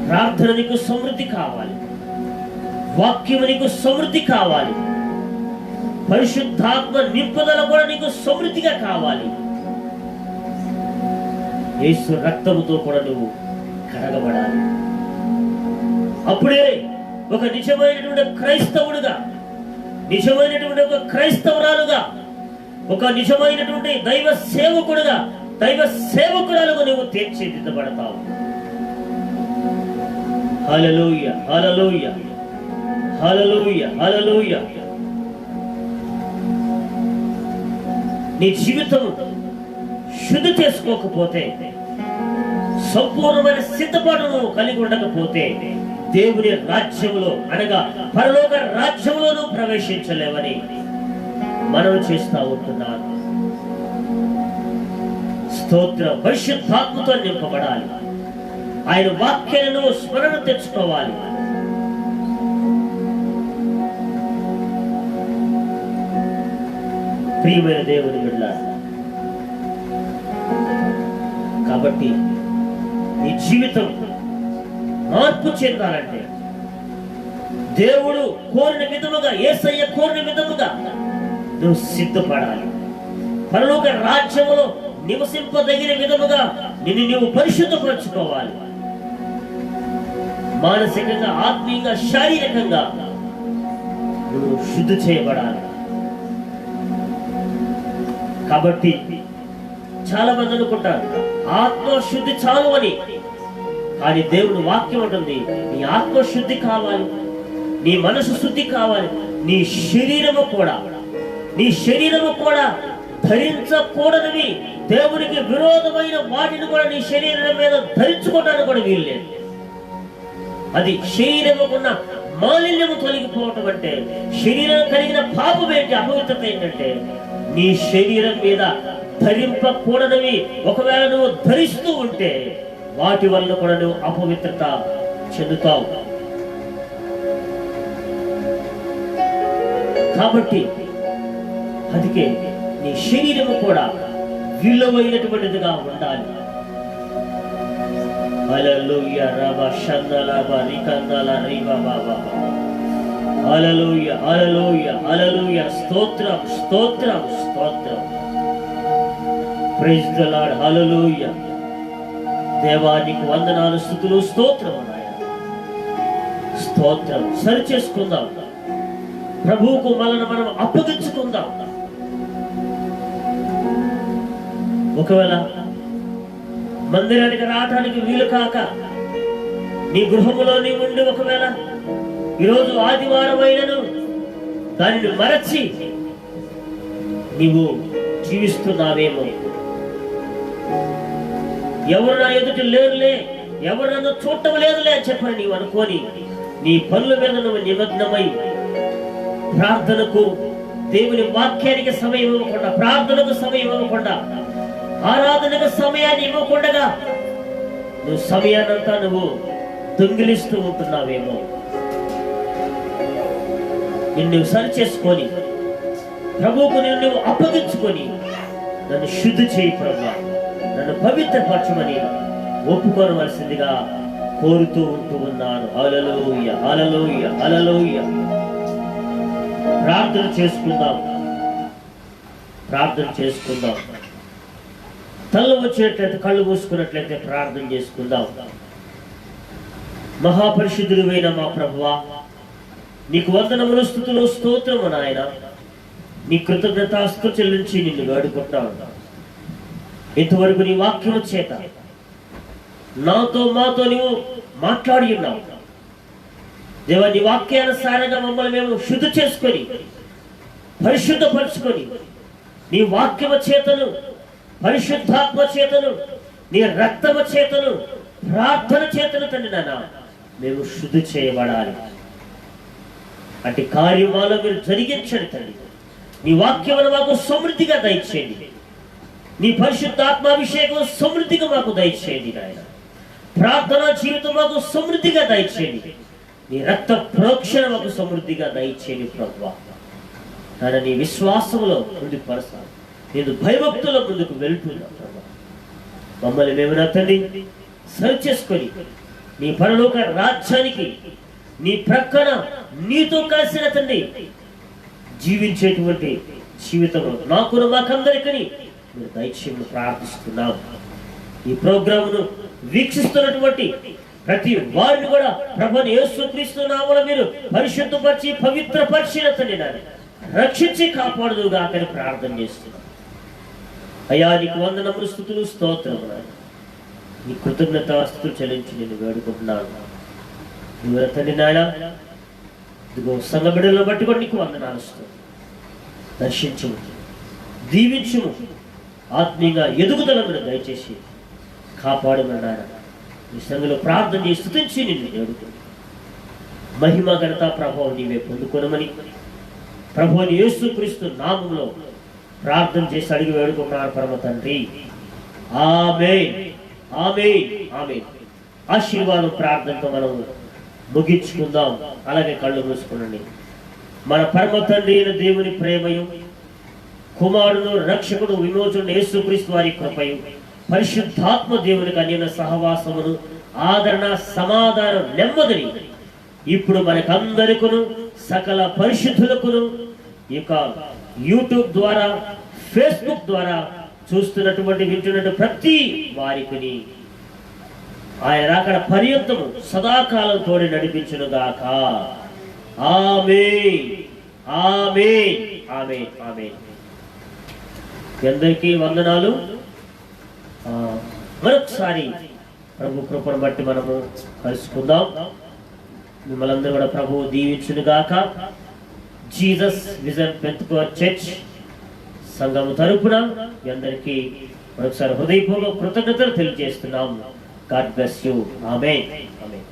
ప్రార్థన నీకు సమృద్ధి కావాలి, వాక్యము నీకు సమృద్ధి కావాలి, పరిశుద్ధాత్మ నింపుదల కూడా నీకు సమృద్ధిగా కావాలి. యేసు రక్తముతో కూడా నువ్వు కడగబడాలి. అప్పుడే ఒక నిజమైనటువంటి క్రైస్తవుడుగా, నిజమైనటువంటి ఒక క్రైస్తవురాలుగా, ఒక నిజమైనటువంటి దైవ సేవకుడుగా, దైవ సేవకురాలుగా నువ్వు తీర్చిదిద్దబడతావు. హల్లెలూయా, హల్లెలూయా, హల్లెలూయా, హల్లెలూయా. నీ జీవితం శుద్ధి చేసుకోకపోతే, సంపూర్ణమైన సిద్ధపాటు నువ్వు కలిగి ఉండకపోతే దేవుని రాజ్యములో అనగా పరలోక రాజ్యములో నువ్వు ప్రవేశించలేవని మనం చేస్తా ఉంటున్నాను. స్తోత్రం. పరిశుద్ధాత్మతో నింపబడాలి. ఆయన వాక్యాలను స్మరణ తెచ్చుకోవాలి. ప్రియమైన దేవుని బిడ్డలారా, కాబట్టి నీ జీవితం మార్పు చెందాలంటే దేవుడు కోరిన విధముగా, యేసయ్య కోరిన విధముగా నువ్వు సిద్ధపడాలి. పరలోక రాజ్యములో నివసింపదగిన విధముగా నిన్ను నువ్వు పరిశుద్ధపరచుకోవాలి. మానసికంగా, ఆత్మీయంగా, శారీరకంగా నువ్వు శుద్ధి చేయబడాలి. కాబట్టి చాలా మంది అనుకుంటారు ఆత్మశుద్ధి చాలు అని. కానీ దేవుని వాక్యం ఉంటుంది, నీ ఆత్మశుద్ధి కావాలి, నీ మనసు శుద్ధి కావాలి, నీ శరీరము కూడా ధరించకూడనివి, దేవునికి విరోధమైన వాటిని కూడా నీ శరీరం మీద ధరించుకోవడానికి కూడా వీలు లేదు. అది శరీరముకున్న మాలిన్యము తొలగిపోవటం అంటే, శరీరం కలిగిన పాపం ఏంటి, అపవిత్రత ఏంటంటే నీ శరీరం మీద ధరింపకూడనివి ఒకవేళ నువ్వు ధరిస్తూ ఉంటే వాటి వల్ల కూడా నువ్వు అపవిత్రత చెందుతావు. కాబట్టి అందుకే నీ శరీరము కూడా విలువైనటువంటిదిగా ఉండాలి. హల్లెలూయా రబా షందలబా రికందల రిబా బాబా. హల్లెలూయా, హల్లెలూయా, హల్లెలూయా. స్తోత్రం, స్తోత్రం, స్తోత్రం. Praise the Lord. హల్లెలూయా. దేవా నీకు వందనాలు, స్తుతులు, స్తోత్రం నాయనా. స్తోత్రం. సరి చేసుకుందాం, ప్రభువుకు మనల్ని మనం అప్పగించుకుందాం. ఒకవేళ మందిరానికి రావటానికి వీలు కాక నీ గృహములో నీ ఉండి ఒకవేళ ఈరోజు ఆదివారం అయినను దానిని మరచి నీవు జీవిస్తున్నావేమో. ఎవరు నా ఎదుట లేరులే, ఎవరు నన్ను చూడటం లేదులే అని చెప్పని నీవు అనుకోని నీ పనుల మీద నువ్వు నిమగ్నమై ప్రార్థనకు, దేవుని వాక్యానికి సమయం ఇవ్వకుండా, ప్రార్థనకు సమయం ఇవ్వకుండా, ఆరాధనకు సమయాన్ని ఇవ్వకుండా నువ్వు సమయాన్నంతా నువ్వు దొంగిలిస్తూ ఉంటున్నావేమో. నిన్ను సరి చేసుకొని ప్రభువుకు నిన్ను అప్పగించుకొని నన్ను శుద్ధి చేయి ప్రభువా, నన్ను పవిత్రపరచమని ఒప్పుకోవలసిందిగా కోరుతూ ఉంటూ ఉన్నాను. హల్లెలూయా, హల్లెలూయా, హల్లెలూయా. ప్రార్థన చేసుకుందాం, ప్రార్థన చేసుకుందాం. తల్లు వచ్చేట్లయితే కళ్ళు మూసుకున్నట్లయితే ప్రార్థన చేసుకుందాం. మహాపరిశుద్ధుడైన మా ప్రభువా, నీకు వందనములు, స్తుతులు, స్తోత్రము నాయన. నీ కృతజ్ఞతాస్తుతులు చెల్లించి నిన్ను వేడుకుంటున్నాను. ఇంతవరకు నీ వాక్యము చేత మాతో నీవు మాట్లాడి ఉన్నావు దేవా. నీ వాక్యానుసారంగా మమ్మల్ని మేము శుద్ధి చేసుకొని పరిశుద్ధపరుచుకొని నీ వాక్యము చేతను, పరిశుద్ధాత్మ చేతను, నీ రక్తము చేతను, ప్రార్థన చేతను తండ్రి నాన్న మేము శుద్ధి చేయబడాలి. అంటే కార్యమాలో మీరు జరిగించండి తండ్రి. నీ వాక్యమును మాకు సమృద్ధిగా దయచేయండి. నీ పరిశుద్ధాత్మాభిషేకం సమృద్ధిగా మాకు దయచేయండి నాయన. ప్రార్థనా జీవితం మాకు సమృద్ధిగా దయచేయండి. నీ రక్త ప్రోక్షణ మాకు సమృద్ధిగా దయచేయండి ప్రభువా. నాయన నీ విశ్వాసములో ముందుకు పరచాలి. నేను భయభక్తుల ముందుకు వెళ్తున్నా ప్రభా. మమ్మల్ని మేము నా తండ్రి సరి చేసుకొని నీ పరలోక రాజ్యానికి నీ ప్రక్కన నీతో కలిసిన తండ్రి జీవించేటువంటి జీవితంలో నాకును మాకందరికీ మీరు దయచేయమని ప్రార్థిస్తున్నాం. ఈ ప్రోగ్రామును వీక్షిస్తున్నటువంటి ప్రతి వారిని కూడా ప్రభుని యేసుక్రీస్తు నామములో మీరు పరిశుద్ధపరిచి పవిత్రపరిచిన తండ్రి నాయన రక్షించి కాపాడుదుగా అని ప్రార్థన చేస్తున్నాం. అయ్యా నీకు వందనములు, స్తుతులు, స్తోత్రములు నాయన. నీ కృతజ్ఞతాస్తుతులు చెల్లించి నేను వేడుకుంటున్నాను. నువ్వు తండ్రి నాయన ఇదిగో సంఘ బిడ్డలను బట్టి కూడా నీకు వందనాలు ఇస్తాను. దర్శించుము, దీవించుము, ఆత్మీయంగా ఎదుగుదలను దయచేసి కాపాడమని నాయన ఈ సంఘంలో ప్రార్థన చేసి స్తుతించి నిన్ను వేడుకుంటున్నాను. మహిమ ఘనత ప్రభావం నీవే పొందుకొనమని ప్రభువుని యేసుక్రీస్తు నామములో ప్రార్థన చేసి అడిగి వేడుకున్నారు పరమ తండ్రి. ఆమేన్, ఆమేన్, ఆమేన్. ఆశీర్వాదం ప్రార్థనతో మనం ముగించుకుందాం. అలాగే కళ్ళు మూసుకునండి. మన పరమ తండ్రి అయిన దేవుని ప్రేమయు, కుమారుడు రక్షకుడు విమోచనుడు యేసుక్రీస్తు వారి కృపయు, పరిశుద్ధాత్మ దేవునికి అన్యోన్య సహవాసమును, ఆదరణ, సమాధానం, నెమ్మదిని ఇప్పుడు మనకందరికును సకల పరిశుద్ధులకును ఈ యొక్క యూట్యూబ్ ద్వారా, ఫేస్బుక్ ద్వారా చూస్తున్నటువంటి వింటున్నటువంటి ప్రతి వారికి ఆయన రాకడ పర్యంతము సదాకాలం తోడి నడిపించునుగాక. ఆమేన్, ఆమేన్, ఆమేన్, ఆమేన్. అందరికీ వందనాలు. మరొకసారి ప్రభు కృపను బట్టి మనము కలుసుకుందాం. మిమ్మల్ని అందరూ కూడా ప్రభువు దీవించునుగాక. జీసస్ విజన్ పెంతెకోస్ట్ చర్చ్ సంఘము తరపున మీ అందరికీ మరొకసారి హృదయపూర్వక కృతజ్ఞతలు తెలియజేస్తున్నాం. God bless you. Amen, amen.